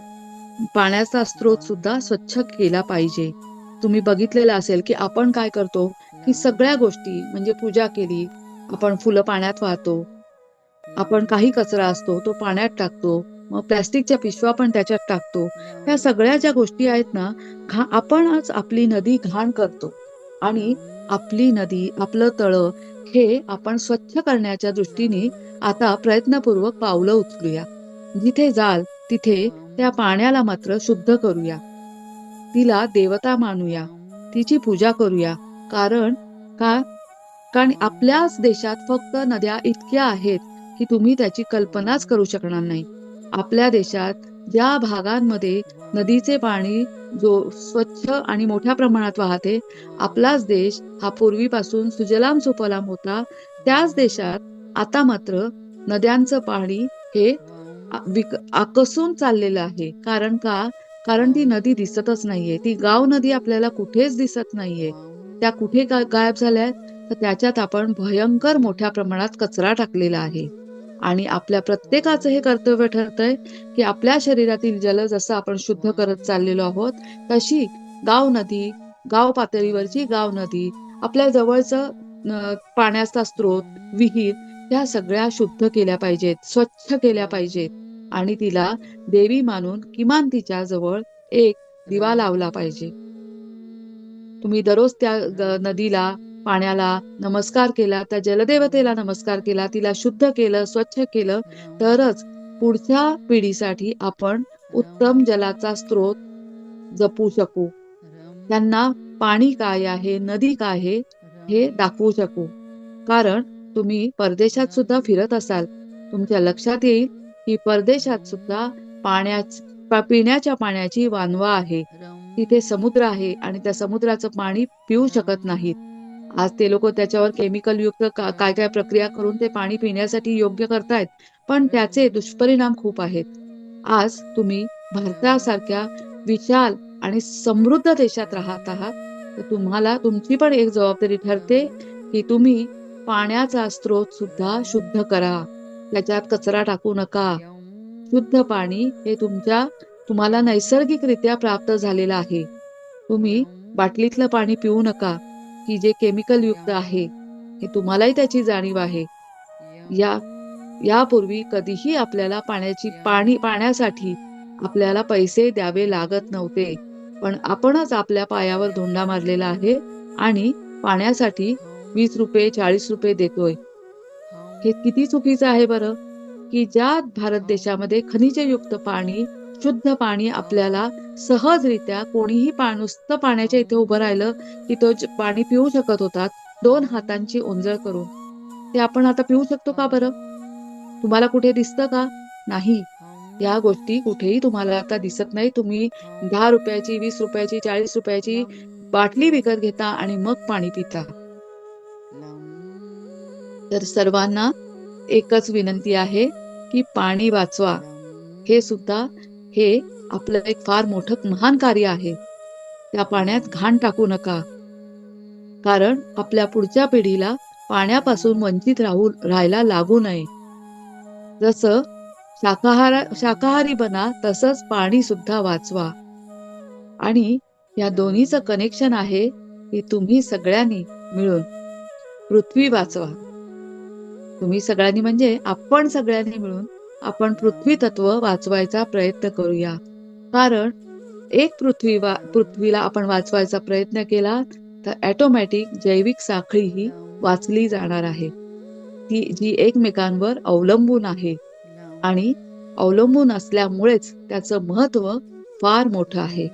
पाण्याचा स्रोत सुद्धा स्वच्छ केला पाहिजे. तुम्ही बघितलेलं असेल की आपण काय करतो की सगळ्या गोष्टी म्हणजे पूजा केली, आपण फुलं पाण्यात वाहतो, आपण काही कचरा असतो तो पाण्यात टाकतो, मग प्लॅस्टिकच्या पिशव्या पण त्याच्यात टाकतो. ह्या सगळ्या ज्या गोष्टी आहेत ना, आपणच आपली नदी घाण करतो. आणि आपली नदी, आपलं तळं हे आपण स्वच्छ करण्याच्या दृष्टीने आता प्रयत्नपूर्वक पावलं उचलूया. जिथे जाल तिथे त्या पाण्याला मात्र शुद्ध करूया. तिला देवता मानूया, तिची पूजा करूया. कारण आपल्याच देशात फक्त नद्या इतक्या आहेत की तुम्ही त्याची कल्पनाच करू शकणार नाही. आपल्या देशात ज्या भागांमध्ये नदीचे पाणी जो स्वच्छ आणि मोठ्या प्रमाणात वाहते, आपलाच देश हा पूर्वीपासून सुजलाम सुफलाम होता. त्याच देशात आता मात्र नद्यांचं पाणी हे आकसून चाललेलं आहे. कारण का? कारण ती नदी दिसतच नाहीये. ती गाव नदी आपल्याला कुठेच दिसत नाहीये. त्या कुठे गायब झाल्या? तर त्याच्यात आपण भयंकर मोठ्या प्रमाणात कचरा टाकलेला आहे. आणि आपल्या प्रत्येकाचं हे कर्तव्य ठरतंय की आपल्या शरीरातील जल जसं आपण शुद्ध करत चाललेलो आहोत, तशी गाव नदी, गाव पातळीवरची गाव नदी, आपल्या जवळचं पाण्याचा स्रोत, विहीर ह्या सगळ्या शुद्ध केल्या पाहिजेत, स्वच्छ केल्या पाहिजेत. आणि तिला देवी मानून किमान तिच्या जवळ एक दिवा लावला पाहिजे. तुम्ही दररोज त्या नदीला, पाण्याला नमस्कार केला, त्या जलदेवतेला नमस्कार केला, तिला शुद्ध केलं, स्वच्छ केलं, तरच पुढच्या पिढीसाठी आपण उत्तम जलाचा स्रोत जपू शकू. त्यांना पाणी काय आहे, नदी काय आहे हे दाखवू शकू. कारण तुम्ही परदेशात सुद्धा फिरत असाल, तुमच्या लक्षात येईल की परदेशात सुद्धा पिण्याच्या पाण्याची वानवा आहे. तिथे समुद्र आहे आणि त्या समुद्राचं पाणी पिऊ शकत नाहीत. आज ते लोक त्याच्यावर केमिकल युक्त काय काय प्रक्रिया करून ते पाणी पिण्यासाठी योग्य करतायत, पण त्याचे दुष्परिणाम खूप आहेत. आज तुम्ही भारतासारख्या विशाल आणि समृद्ध देशात राहत आहात, तर तुम्हाला तुमची पण एक जबाबदारी ठरते की तुम्ही पाण्याचा स्रोत सुद्धा शुद्ध करा. त्याच्यात कचरा टाकू नका. शुद्ध पाणी हे तुम्हाला नैसर्गिकरित्या प्राप्त झालेलं आहे. तुम्ही बाटलीतलं पाणी पिऊ नका की जे केमिकल युक्त आहे. हे तुम्हालाही त्याची जाणीव आहे. यापूर्वी कधीही आपल्याला पाण्यासाठी आपल्याला पैसे द्यावे लागत नव्हते. पण आपणच आपल्या पायावर धोंडा मारलेला आहे आणि पाण्यासाठी 20 रुपये 40 रुपये देतोय. हे किती चुकीचं आहे बरं? की ज्या भारत देशामध्ये खनिजयुक्त पाणी, शुद्ध पाणी आपल्याला सहजरित्या कोणीही नुसतं पाण्याच्या इथे उभं राहिलं की तो पाणी पिऊ शकत होता 2 हातांची ओंजळ करून. ते आपण आता पिऊ शकतो का बरं? तुम्हाला कुठे दिसतं का? नाही. या गोष्टी कुठेही तुम्हाला आता दिसत नाही. तुम्ही 10 रुपयाची, 20 रुपयाची, 40 रुपयाची बाटली विकत घेता आणि मग पाणी पिता. तर सर्वांना एकच विनंती आहे की पाणी वाचवा. हे आपलं एक फार मोठं महान कार्य आहे. त्या पाण्यात घाण टाकू नका, कारण आपल्या पुढच्या पिढीला पाण्यापासून वंचित राहायला लागू नये. जसं शाकाहारी बना, तसंच पाणी सुद्धा वाचवा. आणि या दोन्हीचं कनेक्शन आहे की तुम्ही सगळ्यांनी मिळून पृथ्वी वाचवा. तुम्ही सगळ्यांनी म्हणजे आपण सगळ्यांनी मिळून आपण पृथ्वी तत्व वाचवायचा प्रयत्न करूया. कारण एक पृथ्वीला आपण वाचवायचा प्रयत्न केला तर ऑटोमॅटिक जैविक साखळी ही वाचली जाणार आहे, ती जी एकमेकांवर अवलंबून आहे. आणि अवलंबून असल्यामुळेच त्याचं महत्व फार मोठं आहे.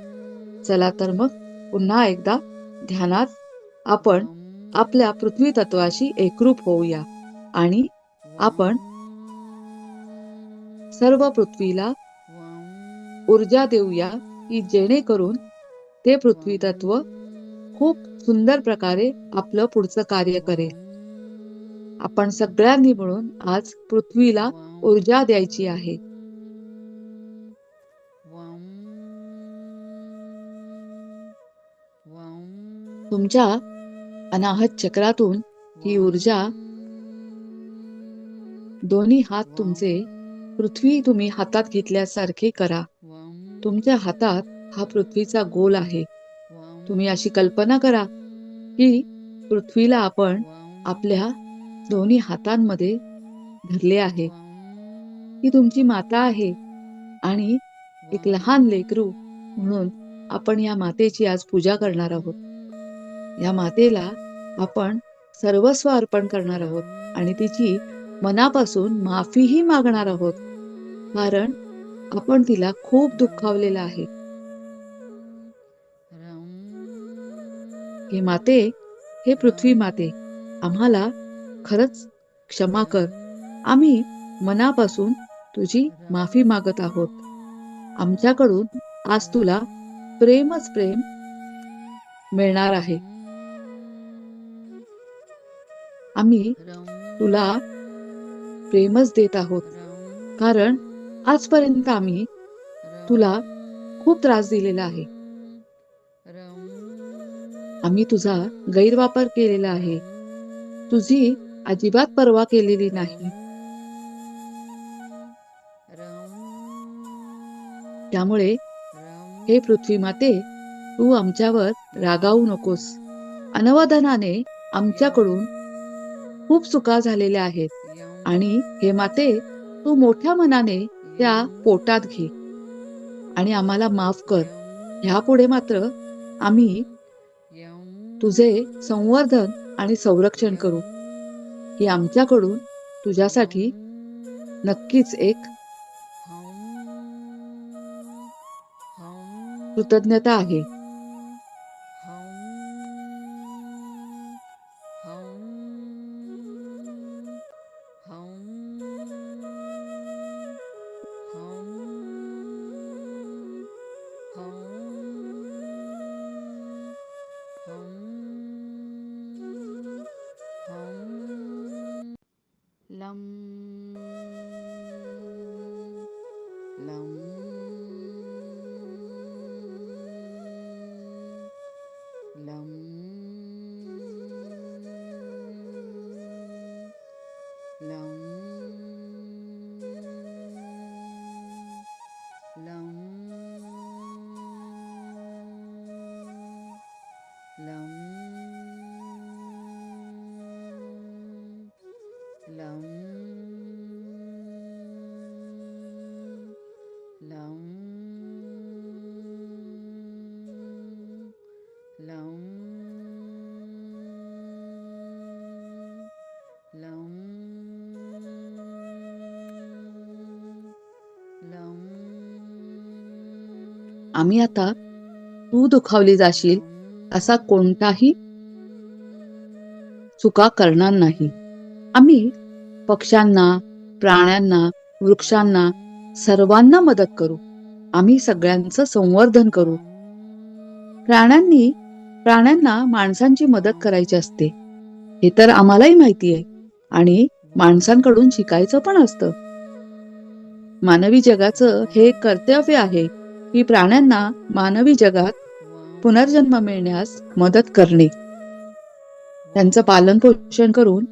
चला तर मग पुन्हा एकदा ध्यानात आपण आपल्या पृथ्वी तत्वाशी एकरूप होऊया आणि आपण सर्व पृथ्वीला ऊर्जा देऊया की जेणेकरून ते पृथ्वी तत्व खूप सुंदर प्रकारे आपलं पुढचं कार्य करेल. आपण सगळ्यांनी मिळून आज पृथ्वीला ऊर्जा द्यायची आहे. तुमच्या अनाहत चक्रातून ही ऊर्जा दोन्ही हात तुमचे पृथ्वी तुम्ही हातात घेतल्यासारखे करा. तुमच्या हातात हा पृथ्वीचा गोल आहे. तुम्ही अशी कल्पना करा की पृथ्वीला आपण आपल्या दोन्ही हातांमध्ये धरले आहे. ती तुमची माता आहे आणि एक लहान लेकरू म्हणून आपण या मातेची आज पूजा करणार आहोत. या मातेला आपण सर्वस्व अर्पण करणार आहोत आणि तिची मनापासून माफीही मागणार आहोत, कारण आपण तिला खूप दुखावलेलं आहे. हे माते, हे पृथ्वी माते, आम्हाला खरंच क्षमा कर. आम्ही मनापासून तुझी माफी मागत आहोत. आमच्याकडून आज तुला प्रेमच प्रेम मिळणार आहे. आम्ही तुला प्रेमच देत आहोत, कारण आजपर्यंत आम्ही तुला खूप त्रास दिलेला आहे. आम्ही तुझा गैरवापर केलेला आहे. तुझी अजिबात पर्वा केलेली नाही. त्यामुळे हे पृथ्वी माते, तू आमच्यावर रागावू नकोस. अनवधानाने आमच्याकडून खूप चुका झालेल्या आहेत आणि हे माते, तू मोठ्या मनाने त्या पोटात घे आणि आम्हाला माफ कर. ह्यापुढे मात्र आम्ही तुझे संवर्धन आणि संरक्षण करू. ही आमच्याकडून तुझ्यासाठी नक्कीच एक कृतज्ञता आहे. आम्ही आता तू दुखावली जाशील असा कोणताही चुका करणार नाही. आम्ही पक्ष्यांना, प्राण्यांना, वृक्षांना सर्वांना मदत करू. आम्ही सगळ्यांचं संवर्धन करू. प्राण्यांनी प्राण्यांना माणसांची मदत करायची असते, हे तर आम्हालाही माहिती आहे आणि माणसांकडून शिकायचं पण असतं. मानवी जगाचं हे एक कर्तव्य आहे की प्राण्यांना मानवी जगात पुनर्जन्म मिळण्यास मदत करणे, त्यांचं पालन पोषण करून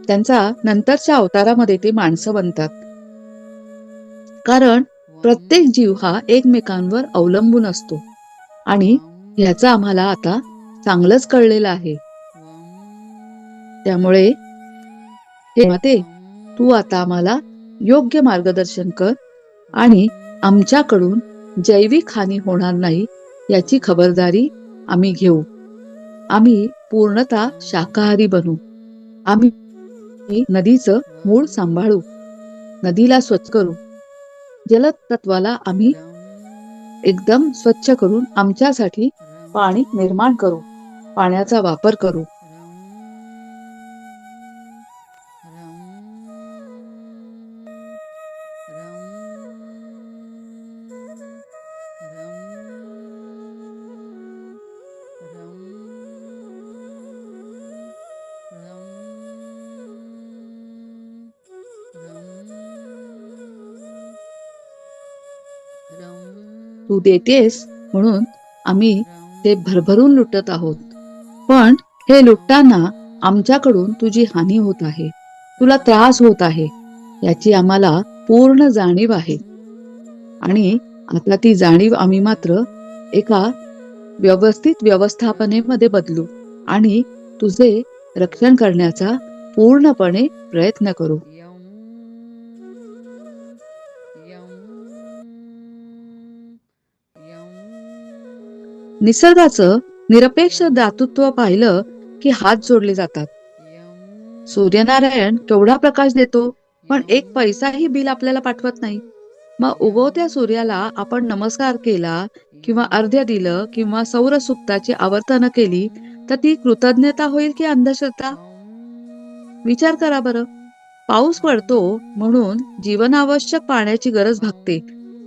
त्यांचा नंतरच्या अवतारामध्ये ते माणसं बनतात. कारण प्रत्येक जीव हा एकमेकांवर अवलंबून असतो आणि ह्याचं आम्हाला आता चांगलंच कळलेलं आहे. त्यामुळे हे माते, तू आता आम्हाला योग्य मार्गदर्शन कर आणि आमच्याकडून जैविक हानी होणार नाही याची खबरदारी आम्ही घेऊ. आम्ही पूर्णतः शाकाहारी बनू. आम्ही नदीचं मूळ सांभाळू, नदीला स्वच्छ करू, जलतत्वाला आम्ही एकदम स्वच्छ करून आमच्यासाठी पाणी निर्माण करू, पाण्याचा वापर करू. तू देतेस म्हणून आम्ही ते भरभरून लुटत आहोत, पण हे लुटताना आमच्याकडून तुझी हानी होत आहे, तुला त्रास होत आहे याची आम्हाला पूर्ण जाणीव आहे. आणि आता ती जाणीव आम्ही मात्र एका व्यवस्थित व्यवस्थापनेमध्ये बदलू आणि तुझे रक्षण करण्याचा पूर्णपणे प्रयत्न करू. निसर्गाचं निरपेक्ष दातृत्व पाहिलं की हात जोडले जातात. सूर्यनारायण केवढा प्रकाश देतो, पण एक पैसाही बिल आपल्याला पाठवत नाही. मग उगवत्या सूर्याला आपण नमस्कार केला किंवा अर्ध्य दिलं किंवा सौरसूक्ताची आवर्तन केली तर ती कृतज्ञता होईल की अंधश्रद्धा? विचार करा बरं. पाऊस पडतो म्हणून जीवनावश्यक पाण्याची गरज भागते,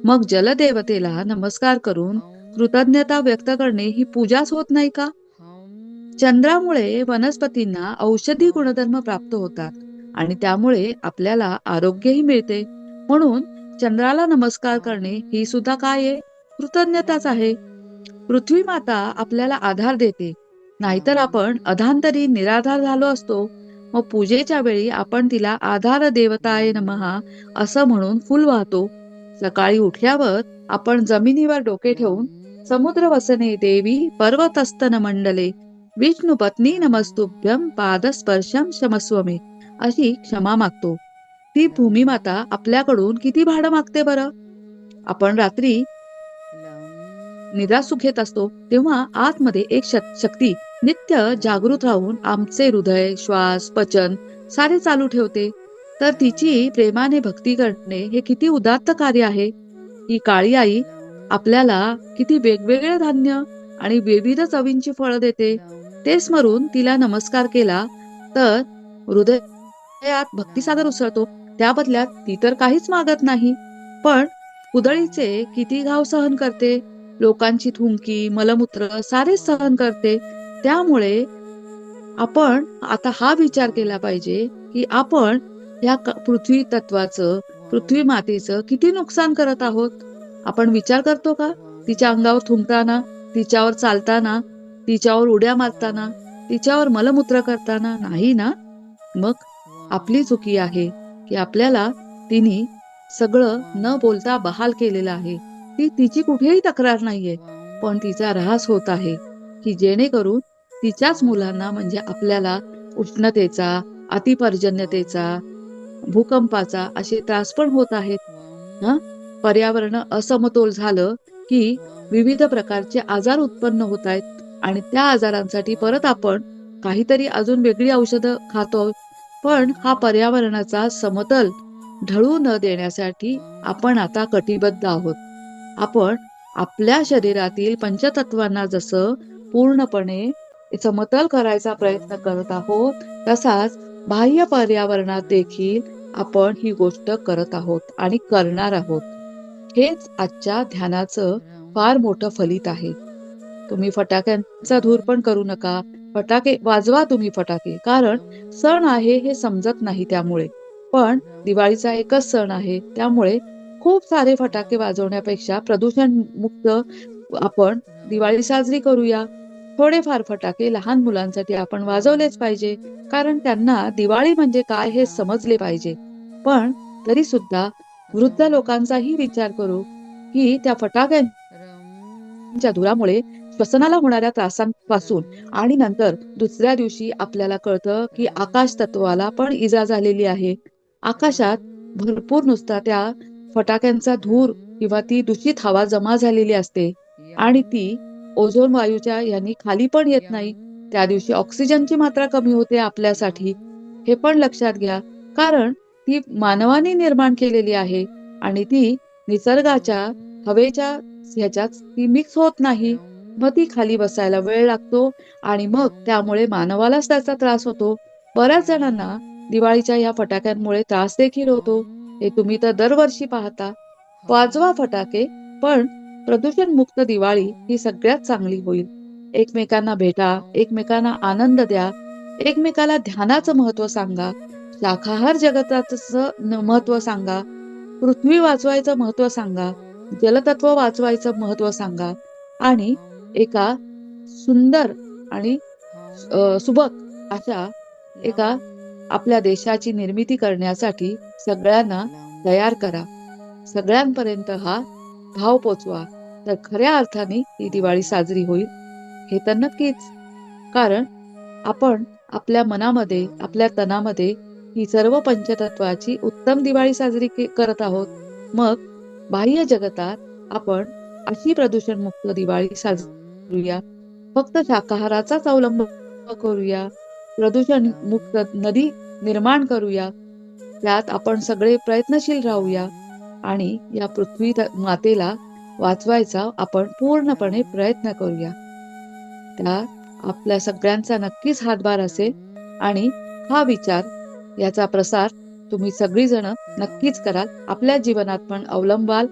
मग जलदेवतेला नमस्कार करून कृतज्ञता व्यक्त करणे ही पूजाच होत नाही का? चंद्रामुळे वनस्पतींना औषधी गुणधर्म प्राप्त होतात आणि त्यामुळे आपल्याला आरोग्यही मिळते. म्हणून चंद्राला नमस्कार करणे ही सुद्धा काय आहे? कृतज्ञताच आहे. पृथ्वी माता आपल्याला आधार देते, नाहीतर आपण अधांतरी निराधार झालो असतो. मग पूजेच्या वेळी आपण तिला आधार देवताय नमः असं म्हणून फुल वाहतो. सकाळी उठल्यावर आपण जमिनीवर डोके ठेवून समुद्र वसने देवी पर्वतस्तन मंडले विष्णू पत्नी नमस्तुभ्यं पादस्पर्शम क्षमस्व मे अशी क्षमा मागतो. ती भूमिमाता आपल्याकडून किती भाडं मागते बरं? आपण रात्री निद्रासुख घेत असतो तेव्हा आतमध्ये एक शक्ती नित्य जागृत राहून आमचे हृदय, श्वास, पचन सारे चालू ठेवते. तर तिची प्रेमाने भक्ती करणे हे किती उदात्त कार्य आहे. ही काळी आई आपल्याला किती वेगवेगळे धान्य आणि विविध चवींची फळं देते. ते स्मरून तिला नमस्कार केला तर हृदयात भक्तिसागर उसळतो. त्या बदल्यात ती तर काहीच मागत नाही, पण कुदळीचे किती घाव सहन करते, लोकांची थुंकी, मलमूत्र सारे सहन करते. त्यामुळे आपण आता हा विचार केला पाहिजे की आपण या पृथ्वी तत्वाचं, पृथ्वी मातेचं किती नुकसान करत आहोत. आपण विचार करतो का? तिच्या अंगावर थुंकताना, तिच्यावर चालताना, तिच्यावर उड्या मारताना, तिच्यावर मलमूत्र करताना नाही ना? मग आपली चुकी आहे की आपल्याला तिने सगळं न बोलता बहाल केलेलं आहे. ती तिची कुठेही तक्रार नाहीये, पण तिचा ऱ्हास होत आहे की जेणेकरून तिच्याच मुलांना म्हणजे आपल्याला उष्णतेचा, अतिपर्जन्यतेचा, भूकंपाचा असे त्रास पण होत आहेत. हं? पर्यावरण असमतोल झालं की विविध प्रकारचे आजार उत्पन्न होत आहेत आणि त्या आजारांसाठी परत आपण काहीतरी अजून वेगळी औषधं खातो. पण हा पर्यावरणाचा समतोल ढळू न देण्यासाठी आपण आता कटिबद्ध आहोत. आपण आपल्या शरीरातील पंचतत्वांना जसं पूर्णपणे समतल करायचा प्रयत्न करत आहोत, तसाच बाह्य पर्यावरणात देखील आपण ही गोष्ट करत आहोत आणि करणार आहोत. हेच आजच्या ध्यानाचं फार मोठं फलित आहे. तुम्ही फटाक्यांचा धूर पण करू नका. फटाके वाजवा तुम्ही फटाके. कारण सण आहे हे समजत नाही त्यामुळे. पण दिवाळीचा एकच सण आहे. त्यामुळे खूप सारे फटाके वाजवण्यापेक्षा प्रदूषण मुक्त आपण दिवाळी साजरी करूया. थोडेफार फटाके लहान मुलांसाठी आपण वाजवलेच पाहिजे. कारण त्यांना दिवाळी म्हणजे काय हे समजले पाहिजे. पण तरी सुद्धा वृद्ध लोकांचाही विचार करू, की त्या फटाक्यांच्या धुरामुळे श्वसनाला होणाऱ्या त्रासांपासून आणि नंतर दुसऱ्या दिवशी आपल्याला कळतं, की आकाश तत्वाला पण इजा झालेली आहे. आकाशात भरपूर नुसता त्या फटाक्यांचा धूर किंवा ती दूषित हवा जमा झालेली असते आणि ती ओझोन वायूच्या ह्यानी खाली पण येत नाही. त्या दिवशी ऑक्सिजनची मात्रा कमी होते आपल्यासाठी. हे पण लक्षात घ्या. कारण ती मानवाने निर्माण केलेली आहे आणि ती निसर्गाच्या हवेच्या ह्याच्यात ती मिक्स होत नाही. मग ती खाली बसायला वेळ लागतो आणि मग त्यामुळे मानवालाच त्याचा त्रास होतो. बऱ्याच जणांना दिवाळीच्या या फटाक्यांमुळे त्रास देखील होतो. हे तुम्ही तर दरवर्षी पाहता. वाजवा फटाके, पण प्रदूषणमुक्त दिवाळी ही सगळ्यात चांगली होईल. एकमेकांना भेटा, एकमेकांना आनंद द्या, एकमेकाला ध्यानाचं महत्त्व सांगा, शाकाहार जगताचं महत्त्व सांगा, पृथ्वी वाचवायचं महत्त्व सांगा, जलतत्व वाचवायचं महत्त्व सांगा आणि एका सुंदर आणि सुबक अशा एका आपल्या देशाची निर्मिती करण्यासाठी सगळ्यांना तयार करा. सगळ्यांपर्यंत हा भाव पोचवा. तर खऱ्या अर्थाने ही दिवाळी साजरी होईल. हे तर नक्कीच. कारण आपण आपल्या मनामध्ये, आपल्या तनामध्ये ही सर्व पंचतत्वाची उत्तम दिवाळी साजरी करत आहोत. मग बाह्य जगतात आपण अशी प्रदूषणमुक्त दिवाळी साजरी करूया. फक्त शाकाहाराचाच अवलंब करूया. प्रदूषणमुक्त नदी निर्माण करूया. त्यात आपण सगळे प्रयत्नशील राहूया आणि या पृथ्वी मातेला वाचवायचा आपण पूर्णपणे प्रयत्न करूया. त्यात आपल्या सगळ्यांचा नक्कीच हातभार असेल आणि हा विचार याचा प्रसार तुम्ही सगळीजण नक्कीच कराल. आपल्या जीवनात पण अवलंबाल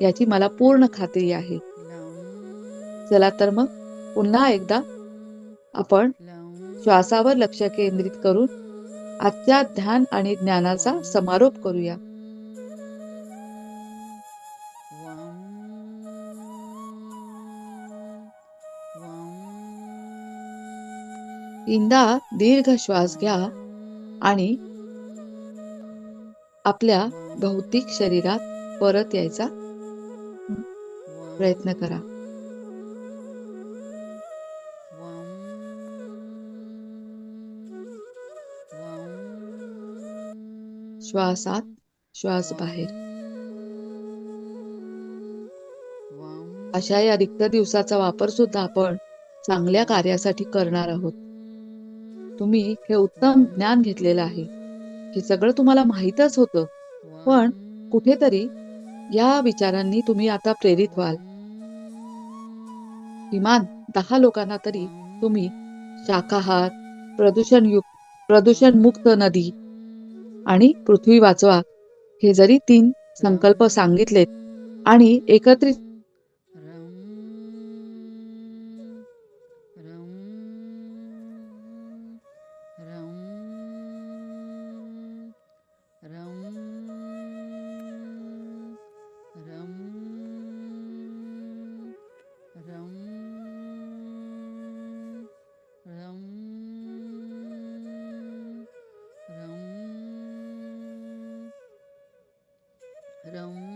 याची मला पूर्ण खात्री आहे. चला तर मग पुन्हा एकदा आपण श्वासावर लक्ष केंद्रित करून आजच्या ध्यान आणि ज्ञानाचा समारोप करूया. इंदा दीर्घ श्वास घ्या आणि आपल्या भौतिक शरीरात परत यायचा प्रयत्न करा. श्वास आत, श्वास बाहेर. अशा या रिक्त दिवसाचा वापर सुद्धा आपण चांगल्या कार्यासाठी करणार आहोत. तुम्ही हे उत्तम ज्ञान घेतलेलं आहे. हे सगळं तुम्हाला माहीतच होतं. पण कुठेतरी या विचारांनी तुम्ही आता प्रेरित व्हाल. किमान 10 लोकांना तरी तुम्ही शाकाहार, प्रदूषणमुक्त नदी आणि पृथ्वी वाचवा हे जरी 3 संकल्प सांगितलेत आणि एकत्रित रम